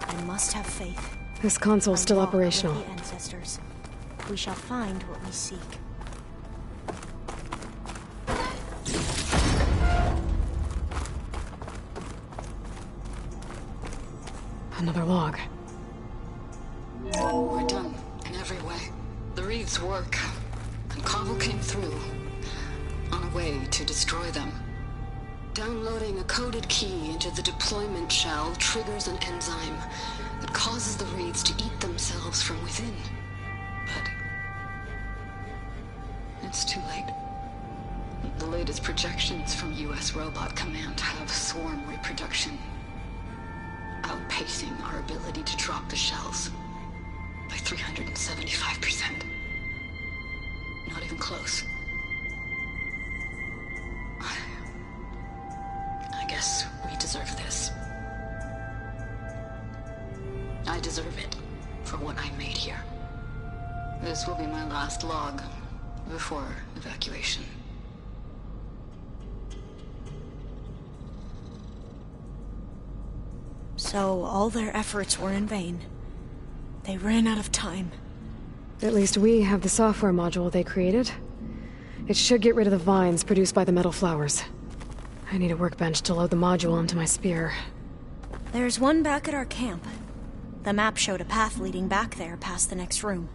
I must have faith. This console's still Unlock with operational. the ancestors. We shall find what we seek. Another log. We're done, in every way. The wreaths work, and Cobble came through, on a way to destroy them. Downloading a coded key into the deployment shell triggers an enzyme that causes the wreaths to eat themselves from within. But it's too late. The latest projections from US Robot Command have swarm reproduction, outpacing our ability to drop the shells by 375%. Not even close. I guess we deserve this. I deserve it for what I made here. This will be my last log before evacuation. So all their efforts were in vain. They ran out of time. At least we have the software module they created. It should get rid of the vines produced by the metal flowers. I need a workbench to load the module onto my spear. There's one back at our camp. The map showed a path leading back there past the next room.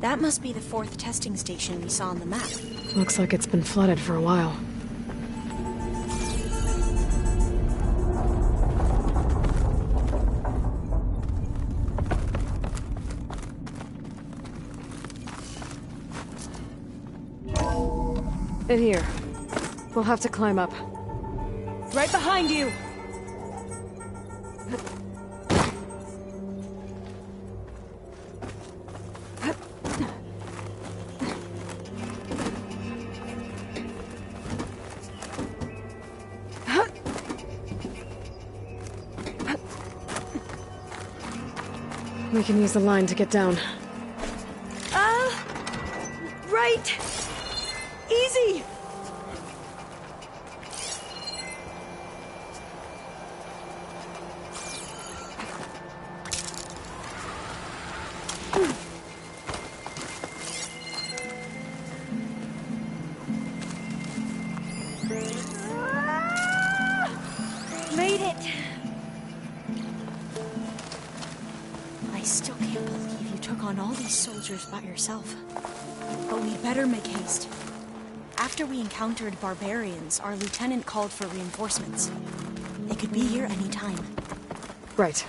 That must be the 4th testing station we saw on the map. Looks like it's been flooded for a while. In here. We'll have to climb up. Right behind you! We can use the line to get down. Right! Easy! Made it! I still can't believe you took on all these soldiers by yourself. But we'd better make haste. After we encountered barbarians, our lieutenant called for reinforcements. They could be here any time. Right.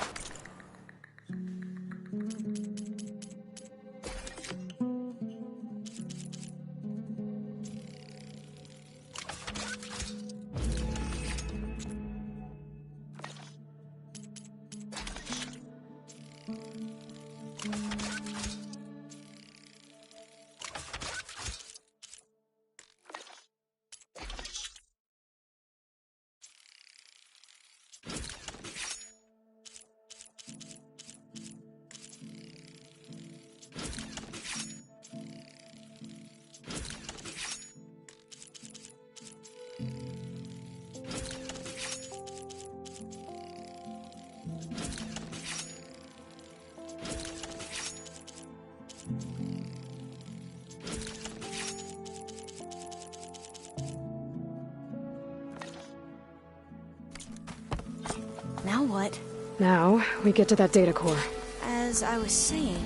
Now what? Now, we get to that data core. As I was saying,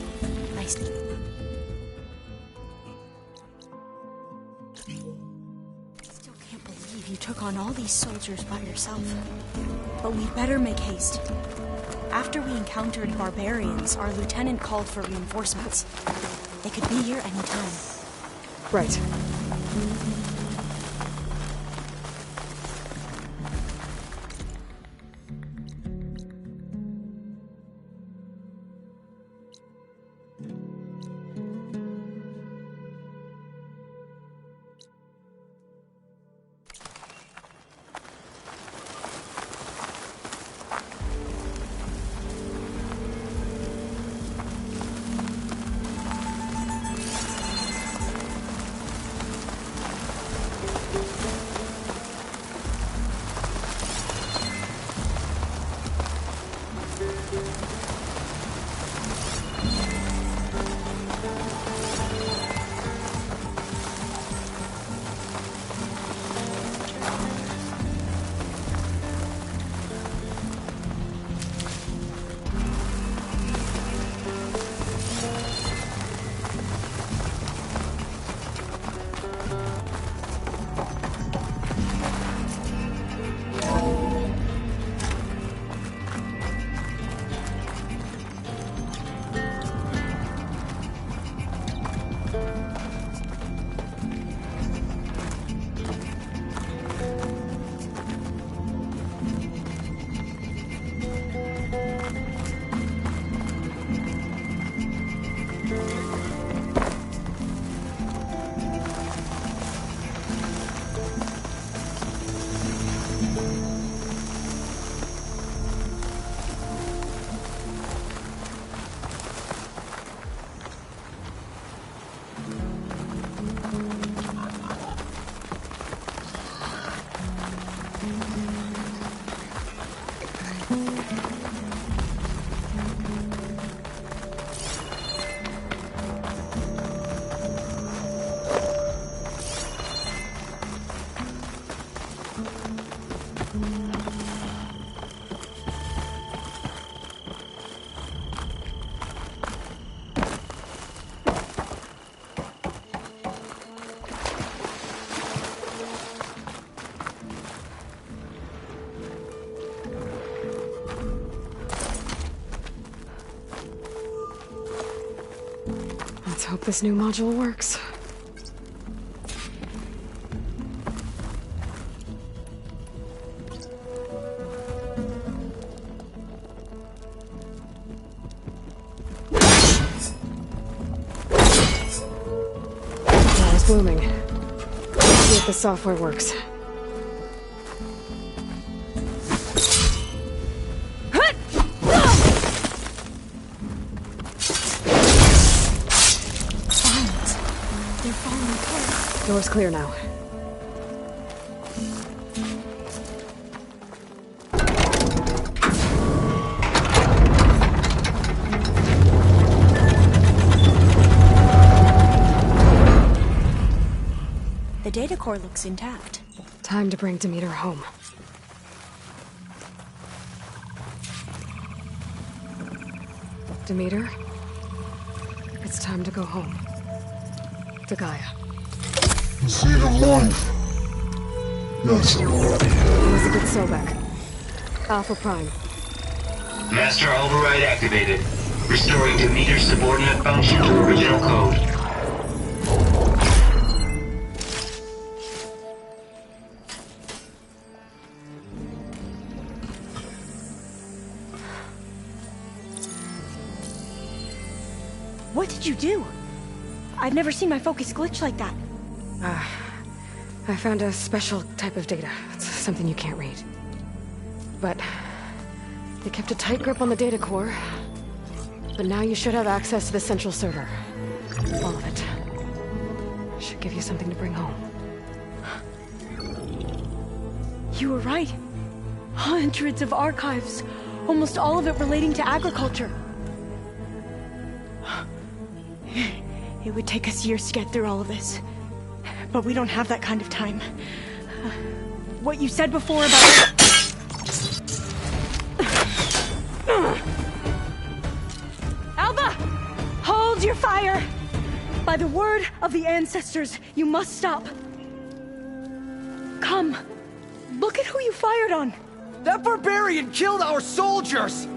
I still can't believe you took on all these soldiers by yourself. But we'd better make haste. After we encountered barbarians, our lieutenant called for reinforcements. They could be here any time. Right. Let's hope this new module works. server's booming. Let's see if the software works. They're falling apart. Door's clear now. The data core looks intact. Time to bring Demeter home. Demeter, it's time to go home. To Gaia. The seed of life. Yes, I'm ready. Elizabeth Sobek. Alpha Prime. Master override activated. Restoring Demeter's subordinate function to original code. What did you do? I've never seen my focus glitch like that. I found a special type of data. It's something you can't read. But they kept a tight grip on the data core. But now you should have access to the central server. All of it. Should give you something to bring home. You were right. Hundreds of archives. Almost all of it relating to agriculture. It would take us years to get through all of this. But we don't have that kind of time. What you said before about... Alba! Hold your fire! By the word of the ancestors, you must stop. Come. Look at who you fired on. That barbarian killed our soldiers!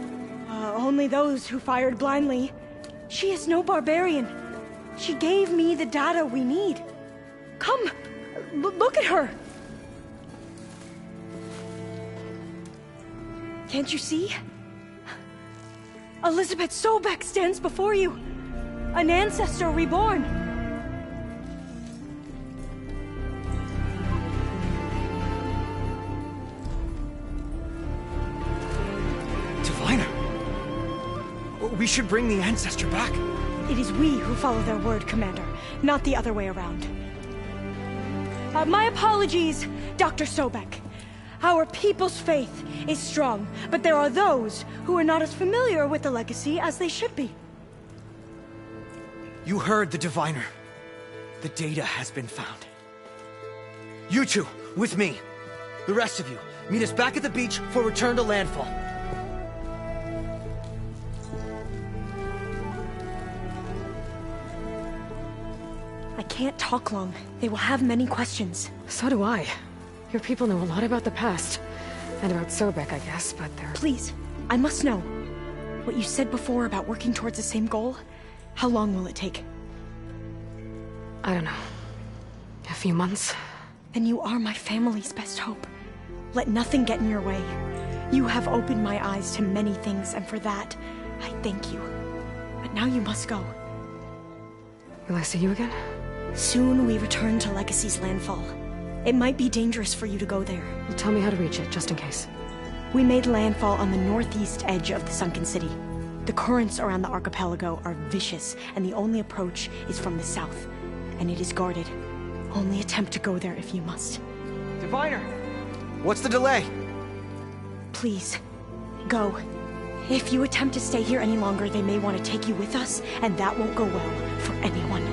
Only those who fired blindly. She is no barbarian. She gave me the data we need. Come, look at her. Can't you see? Elizabeth Sobek stands before you. An ancestor reborn. Diviner! We should bring the ancestor back. It is we who follow their word, Commander, not the other way around. My apologies, Dr. Sobek. Our people's faith is strong, but there are those who are not as familiar with the legacy as they should be. You heard the diviner. The data has been found. You two, with me. The rest of you, meet us back at the beach for return to landfall. I can't talk long. They will have many questions. So do I. Your people know a lot about the past. And about Sobek, I guess, but they're... Please, I must know. What you said before about working towards the same goal, how long will it take? I don't know. A few months? Then you are my family's best hope. Let nothing get in your way. You have opened my eyes to many things, and for that, I thank you. But now you must go. Will I see you again? Soon we return to Legacy's landfall. It might be dangerous for you to go there. Well, tell me how to reach it, just in case. We made landfall on the northeast edge of the sunken city. The currents around the archipelago are vicious, and the only approach is from the south. And it is guarded. Only attempt to go there if you must. Diviner! What's the delay? Please, go. If you attempt to stay here any longer, they may want to take you with us, and that won't go well for anyone.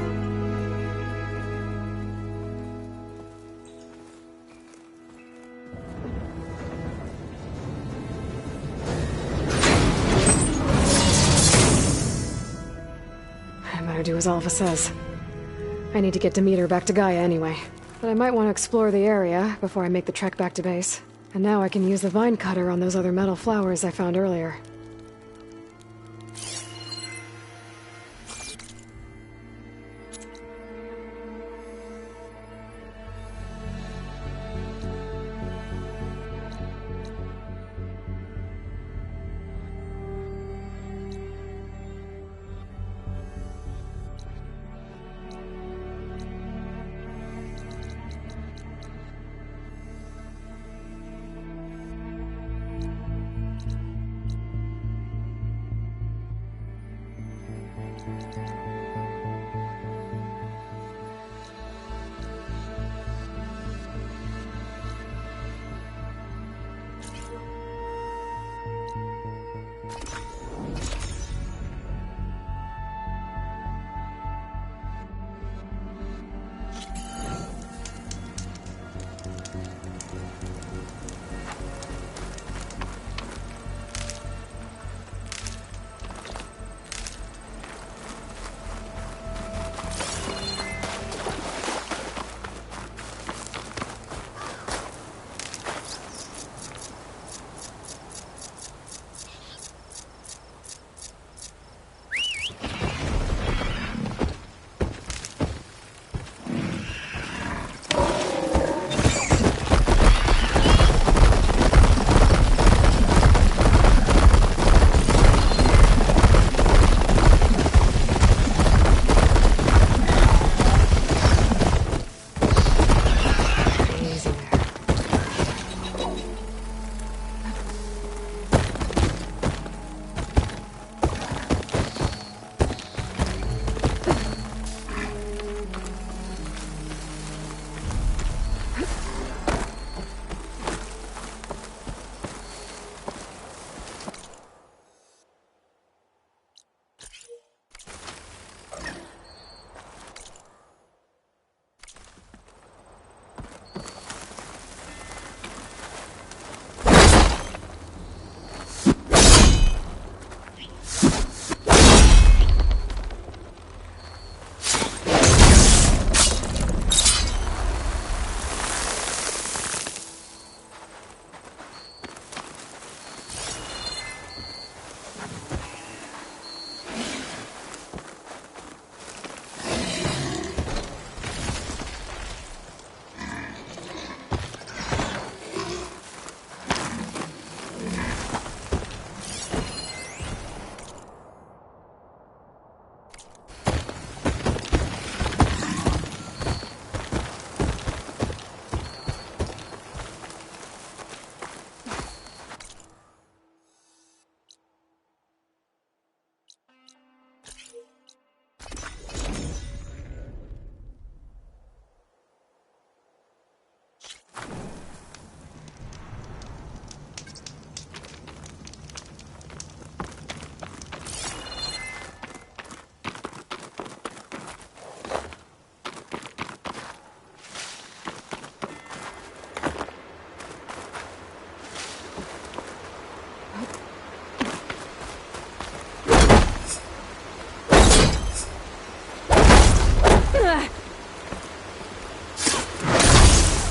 I better do as Alpha says. I need to get Demeter back to Gaia anyway. But I might want to explore the area before I make the trek back to base. And now I can use the vine cutter on those other metal flowers I found earlier.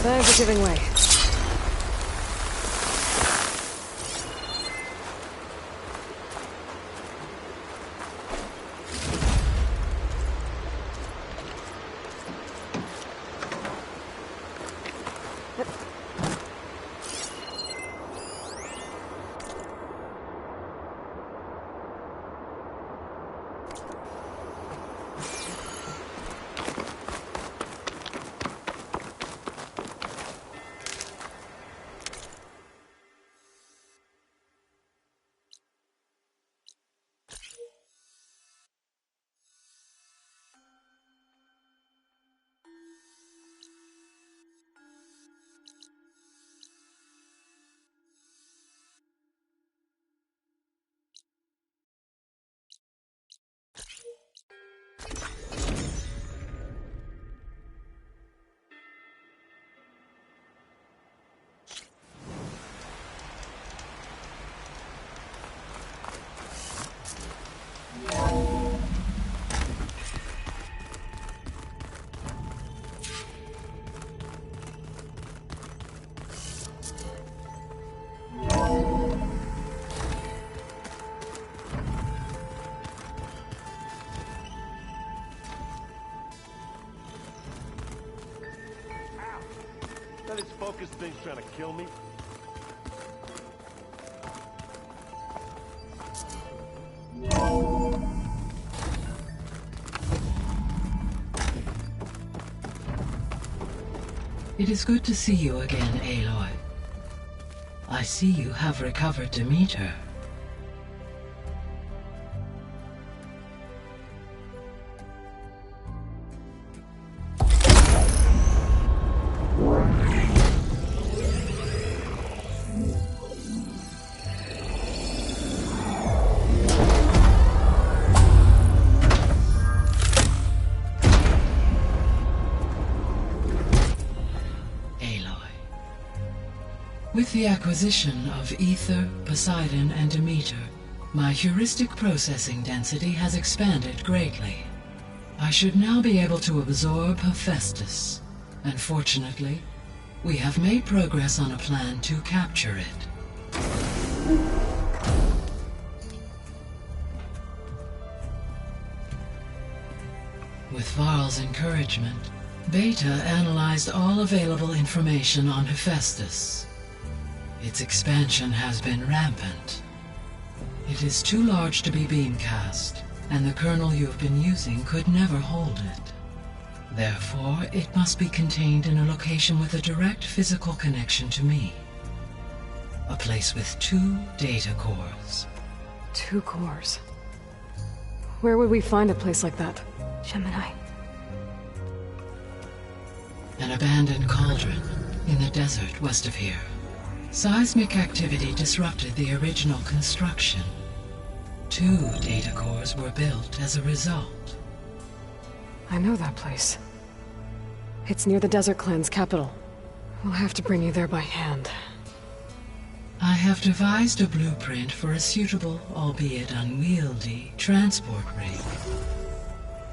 Signs are giving way. That is focus thing's trying to kill me. It is good to see you again, Aloy. I see you have recovered Demeter. With the acquisition of Ether, Poseidon, and Demeter, my heuristic processing density has expanded greatly. I should now be able to absorb Hephaestus, and fortunately, we have made progress on a plan to capture it. With Varl's encouragement, Beta analyzed all available information on Hephaestus. Its expansion has been rampant. It is too large to be beamcast, and the kernel you've been using could never hold it. Therefore, it must be contained in a location with a direct physical connection to me. A place with 2 data cores. 2 cores? Where would we find a place like that? Gemini. An abandoned cauldron in the desert west of here. Seismic activity disrupted the original construction. 2 data cores were built as a result. I know that place. It's near the Desert Clan's capital. We'll have to bring you there by hand. I have devised a blueprint for a suitable, albeit unwieldy, transport rig.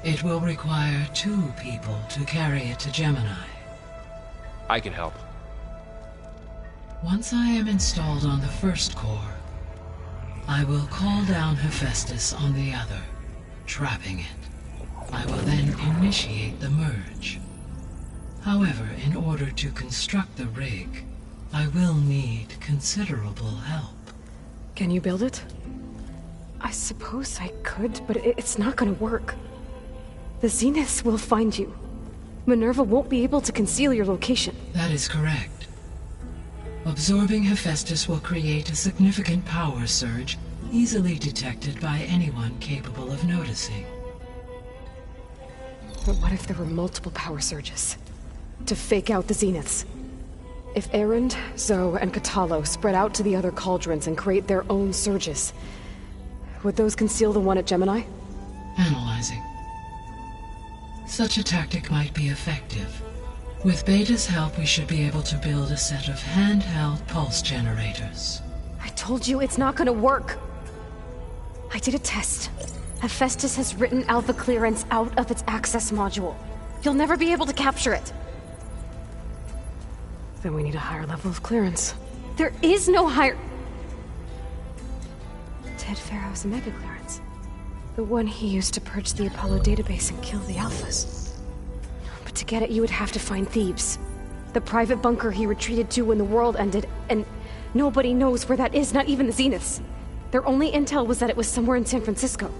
It will require 2 people to carry it to Gemini. I can help. Once I am installed on the first core, I will call down Hephaestus on the other, trapping it. I will then initiate the merge. However, in order to construct the rig, I will need considerable help. Can you build it? I suppose I could, but it's not gonna work. The Zeniths will find you. Minerva won't be able to conceal your location. That is correct. Absorbing Hephaestus will create a significant power surge, easily detected by anyone capable of noticing. But what if there were multiple power surges? To fake out the Zeniths? If Erend, Zoe, and Katalo spread out to the other cauldrons and create their own surges, would those conceal the one at Gemini? Analyzing. Such a tactic might be effective. With Beta's help, we should be able to build a set of handheld pulse generators. I told you it's not gonna work! I did a test. Hephaestus has written Alpha clearance out of its access module. You'll never be able to capture it. Then we need a higher level of clearance. There is no higher... Ted Pharaoh's Omega clearance. The one he used to purge the Apollo database and kill the Alphas. But to get it, you would have to find Thebes. The private bunker he retreated to when the world ended, and nobody knows where that is, not even the Zeniths. Their only intel was that it was somewhere in San Francisco.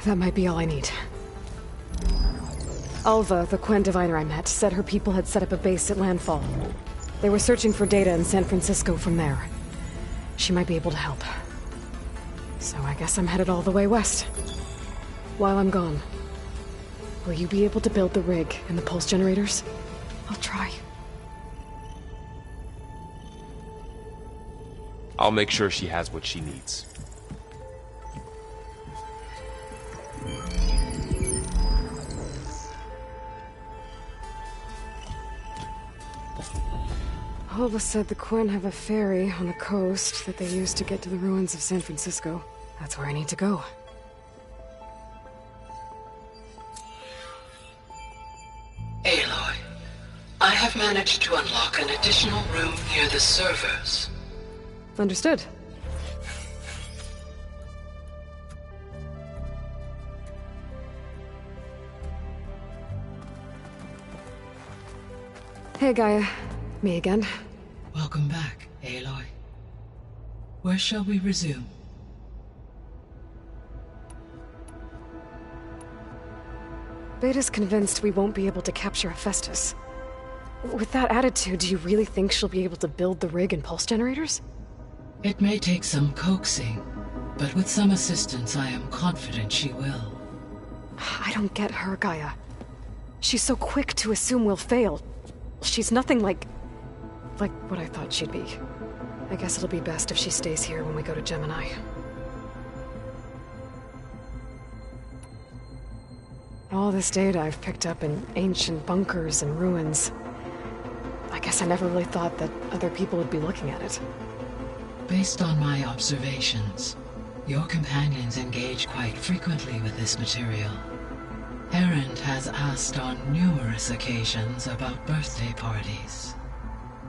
That might be all I need. Alva, the Quen diviner I met, said her people had set up a base at Landfall. They were searching for data in San Francisco from there. She might be able to help. So I guess I'm headed all the way west. While I'm gone, will you be able to build the rig and the pulse generators? I'll try. I'll make sure she has what she needs. Alva said the Quen have a ferry on the coast that they use to get to the ruins of San Francisco. That's where I need to go. Aloy, I have managed to unlock an additional room near the servers. Understood. Hey, Gaia. Me again. Welcome back, Aloy. Where shall we resume? Beta's convinced we won't be able to capture Hephaestus. With that attitude, do you really think she'll be able to build the rig and pulse generators? It may take some coaxing, but with some assistance I am confident she will. I don't get her, Gaia. She's so quick to assume we'll fail. She's nothing like what I thought she'd be. I guess it'll be best if she stays here when we go to Gemini. All this data I've picked up in ancient bunkers and ruins. I guess I never really thought that other people would be looking at it. Based on my observations, your companions engage quite frequently with this material. Erend has asked on numerous occasions about birthday parties.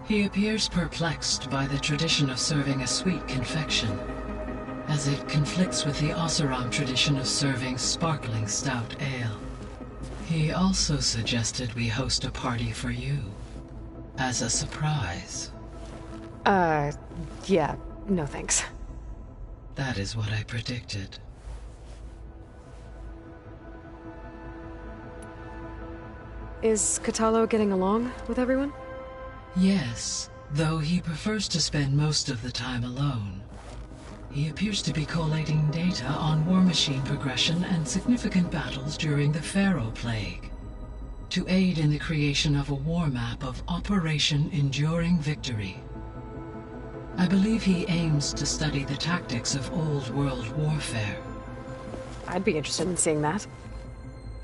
He appears perplexed by the tradition of serving a sweet confection, as it conflicts with the Oseram tradition of serving sparkling stout ale. He also suggested we host a party for you, as a surprise. Yeah, no thanks. That is what I predicted. Is Katalo getting along with everyone? Yes, though he prefers to spend most of the time alone. He appears to be collating data on war machine progression and significant battles during the Pharaoh Plague, to aid in the creation of a war map of Operation Enduring Victory. I believe he aims to study the tactics of Old World warfare. I'd be interested in seeing that.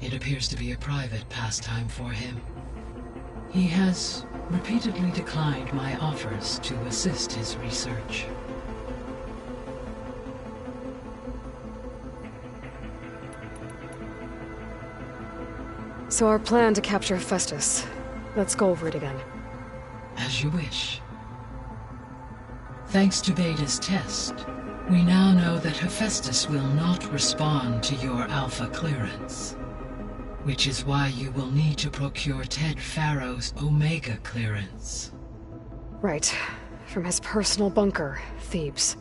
It appears to be a private pastime for him. He has repeatedly declined my offers to assist his research. So our plan to capture Hephaestus. Let's go over it again. As you wish. Thanks to Beta's test, we now know that Hephaestus will not respond to your Alpha clearance, which is why you will need to procure Ted Pharaoh's Omega clearance. Right. From his personal bunker, Thebes.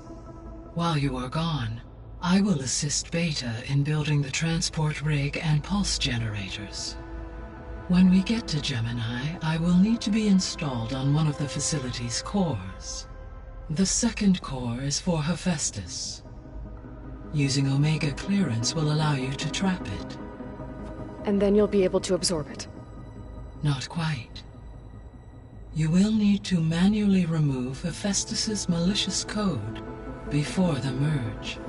While you are gone, I will assist Beta in building the transport rig and pulse generators. When we get to Gemini, I will need to be installed on one of the facility's cores. The second core is for Hephaestus. Using Omega clearance will allow you to trap it. And then you'll be able to absorb it. Not quite. You will need to manually remove Hephaestus's malicious code before the merge.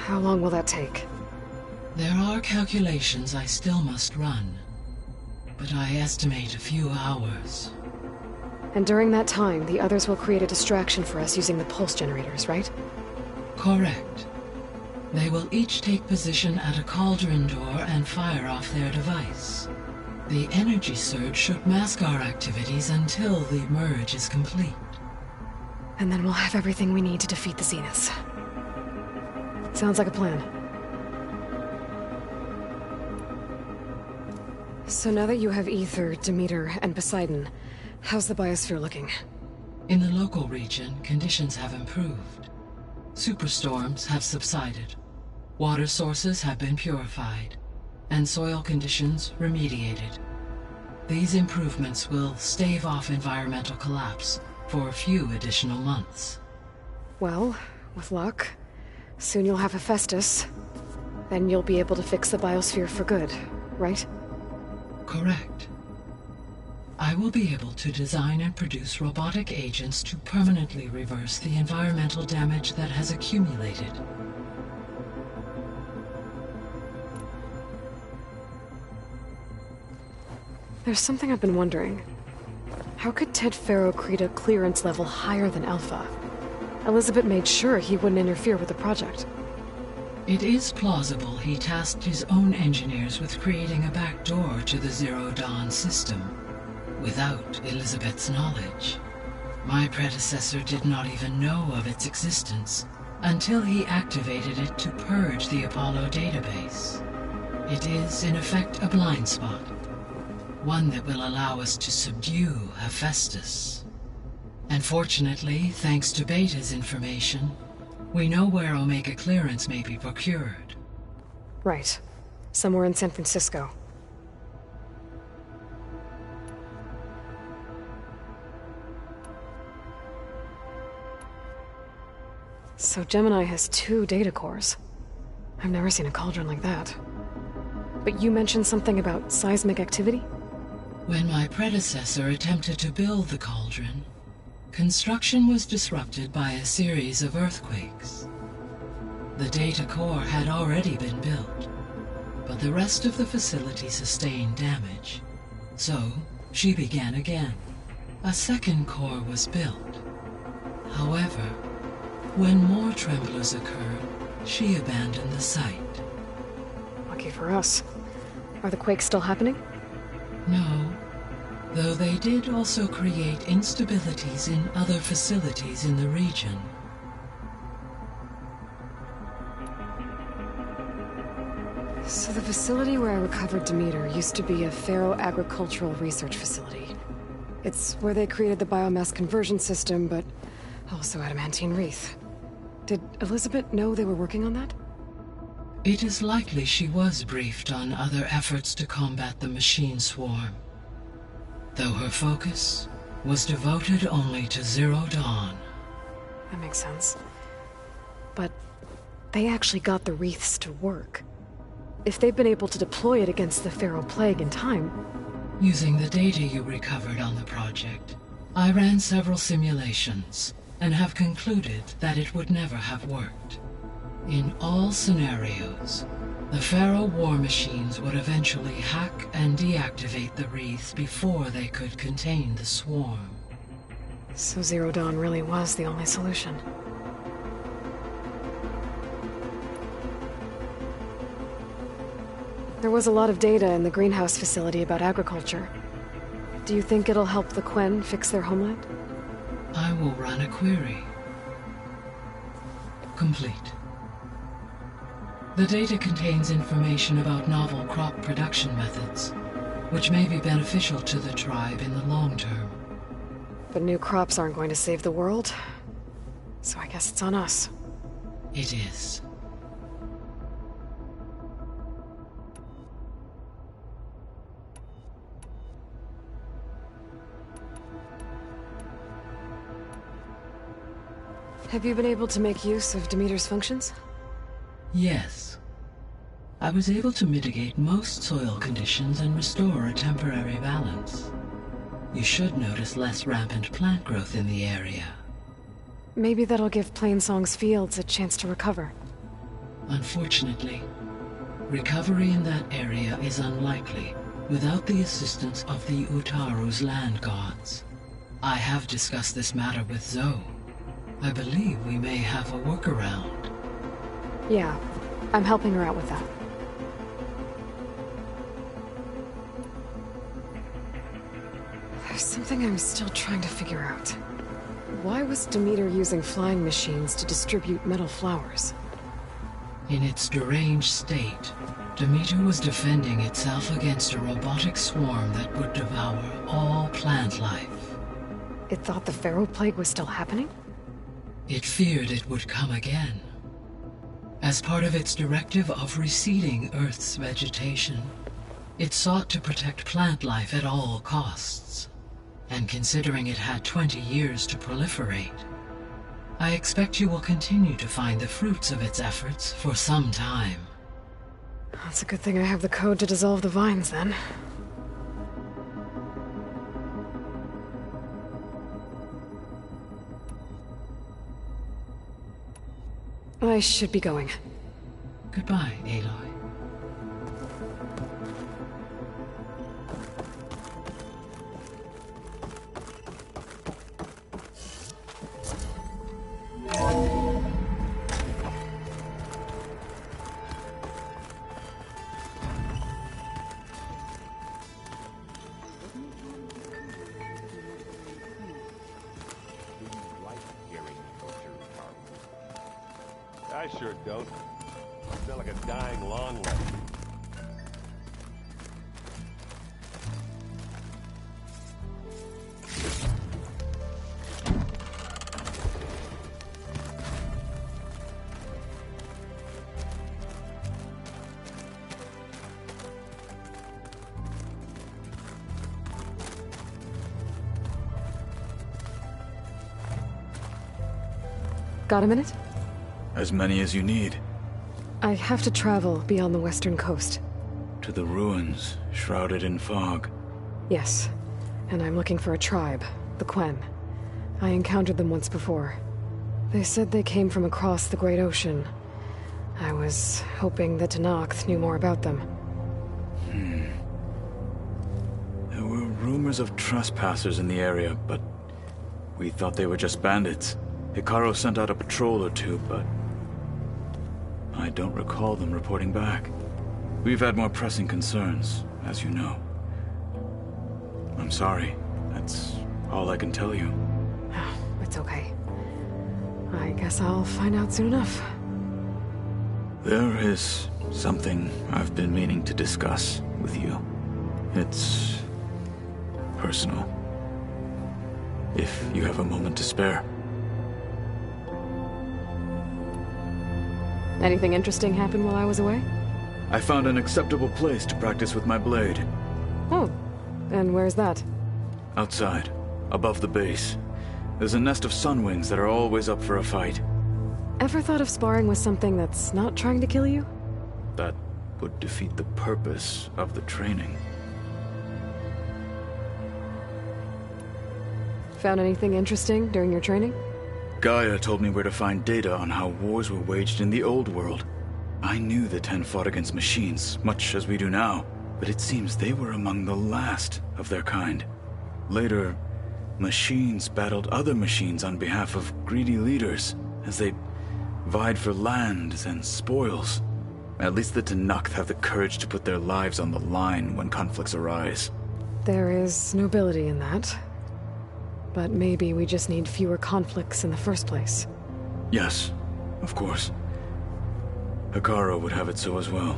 How long will that take? There are calculations I still must run, but I estimate a few hours. And during that time, the others will create a distraction for us using the pulse generators, right? Correct. They will each take position at a cauldron door and fire off their device. The energy surge should mask our activities until the merge is complete. And then we'll have everything we need to defeat the Zeniths. Sounds like a plan. So now that you have Ether, Demeter, and Poseidon, how's the biosphere looking? In the local region, conditions have improved. Superstorms have subsided. Water sources have been purified, and soil conditions remediated. These improvements will stave off environmental collapse for a few additional months. Well, with luck, soon you'll have Hephaestus. Then you'll be able to fix the biosphere for good, right? Correct. I will be able to design and produce robotic agents to permanently reverse the environmental damage that has accumulated. There's something I've been wondering. How could Ted Faro create a clearance level higher than Alpha? Elizabeth made sure he wouldn't interfere with the project. It is plausible he tasked his own engineers with creating a backdoor to the Zero Dawn system, without Elizabeth's knowledge. My predecessor did not even know of its existence until he activated it to purge the Apollo database. It is, in effect, a blind spot. One that will allow us to subdue Hephaestus. And fortunately, thanks to Beta's information, we know where Omega clearance may be procured. Right. Somewhere in San Francisco. So Gemini has 2 data cores. I've never seen a cauldron like that. But you mentioned something about seismic activity? When my predecessor attempted to build the cauldron, construction was disrupted by a series of earthquakes. The data core had already been built, but the rest of the facility sustained damage. So, she began again. A second core was built. However, when more tremblers occurred, she abandoned the site. Lucky for us. Are the quakes still happening? No, though they did also create instabilities in other facilities in the region. So the facility where I recovered Demeter used to be a Faro agricultural research facility. It's where they created the biomass conversion system, but also adamantine wreath. Did Elizabeth know they were working on that? It is likely she was briefed on other efforts to combat the machine swarm, though her focus was devoted only to Zero Dawn. That makes sense. But they actually got the wreaths to work. If they've been able to deploy it against the Faro Plague in time... Using the data you recovered on the project, I ran several simulations and have concluded that it would never have worked. In all scenarios, the Faro war machines would eventually hack and deactivate the wreath before they could contain the swarm. So Zero Dawn really was the only solution. There was a lot of data in the greenhouse facility about agriculture. Do you think it'll help the Quen fix their homeland? I will run a query. Complete. The data contains information about novel crop production methods, which may be beneficial to the tribe in the long term. But new crops aren't going to save the world, so I guess it's on us. It is. Have you been able to make use of Demeter's functions? Yes. I was able to mitigate most soil conditions and restore a temporary balance. You should notice less rampant plant growth in the area. Maybe that'll give Plainsong's fields a chance to recover. Unfortunately, recovery in that area is unlikely without the assistance of the Utaru's land gods. I have discussed this matter with Zoe. I believe we may have a workaround. Yeah, I'm helping her out with that. There's something I'm still trying to figure out. Why was Demeter using flying machines to distribute metal flowers? In its deranged state, Demeter was defending itself against a robotic swarm that would devour all plant life. It thought the Pharaoh Plague was still happening? It feared it would come again. As part of its directive of reseeding Earth's vegetation, it sought to protect plant life at all costs. And considering it had 20 years to proliferate, I expect you will continue to find the fruits of its efforts for some time. That's a good thing I have the code to dissolve the vines, then. I should be going. Goodbye, Aloy. I sure don't. I sound like a dying long leg. Got a minute? As many as you need. I have to travel beyond the western coast. To the ruins, shrouded in fog. Yes, and I'm looking for a tribe, the Quen. I encountered them once before. They said they came from across the Great Ocean. I was hoping that Tenakth knew more about them. There were rumors of trespassers in the area, but we thought they were just bandits. Hikaru sent out a patrol or two, but I don't recall them reporting back. We've had more pressing concerns, as you know. I'm sorry. That's all I can tell you. It's okay. I guess I'll find out soon enough. There is something I've been meaning to discuss with you. It's personal. If you have a moment to spare. Anything interesting happen while I was away? I found an acceptable place to practice with my blade. Oh, and where's that? Outside, above the base. There's a nest of sunwings that are always up for a fight. Ever thought of sparring with something that's not trying to kill you? That would defeat the purpose of the training. Found anything interesting during your training? Gaia told me where to find data on how wars were waged in the old world. I knew the Ten fought against machines, much as we do now, but it seems they were among the last of their kind. Later, machines battled other machines on behalf of greedy leaders, as they vied for lands and spoils. At least the Tenakth have the courage to put their lives on the line when conflicts arise. There is nobility in that. But maybe we just need fewer conflicts in the first place. Yes, of course. Hikaru would have it so as well.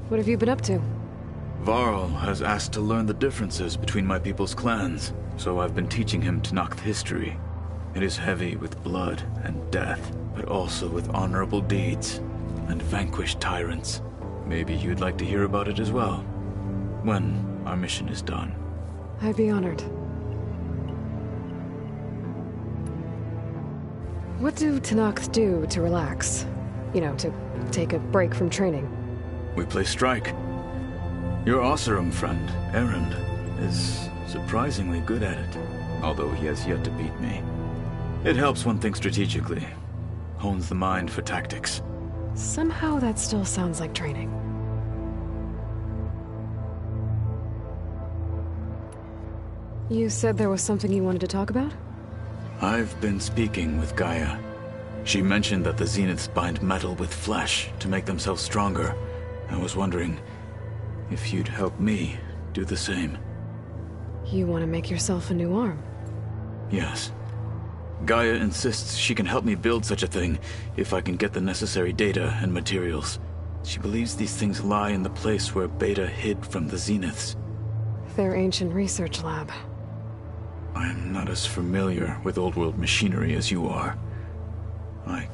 What have you been up to? Varl has asked to learn the differences between my people's clans, so I've been teaching him Tenakth history. It is heavy with blood and death, but also with honorable deeds and vanquished tyrants. Maybe you'd like to hear about it as well, when our mission is done. I'd be honored. What do Tenakth do to relax? You know, to take a break from training? We play strike. Your Oseram friend, Erend, is surprisingly good at it, although he has yet to beat me. It helps one think strategically, hones the mind for tactics. Somehow that still sounds like training. You said there was something you wanted to talk about? I've been speaking with Gaia. She mentioned that the Zeniths bind metal with flesh to make themselves stronger. I was wondering, if you'd help me do the same. You want to make yourself a new arm? Yes. Gaia insists she can help me build such a thing if I can get the necessary data and materials. She believes these things lie in the place where Beta hid from the Zeniths. Their ancient research lab. I am not as familiar with old-world machinery as you are. I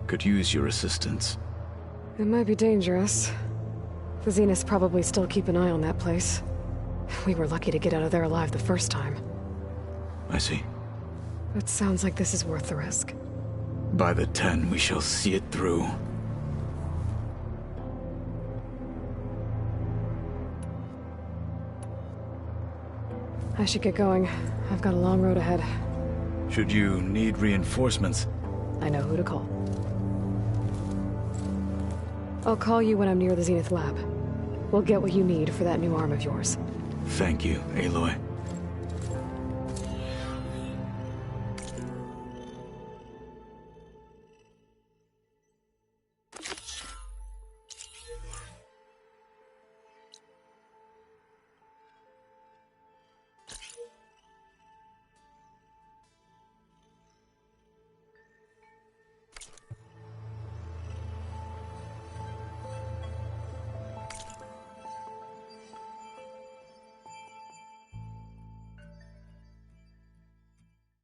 could use your assistance. It might be dangerous. The Zeniths probably still keep an eye on that place. We were lucky to get out of there alive the first time. I see. It sounds like this is worth the risk. By the 10, we shall see it through. I should get going. I've got a long road ahead. Should you need reinforcements? I know who to call. I'll call you when I'm near the Zenith lab. We'll get what you need for that new arm of yours. Thank you, Aloy.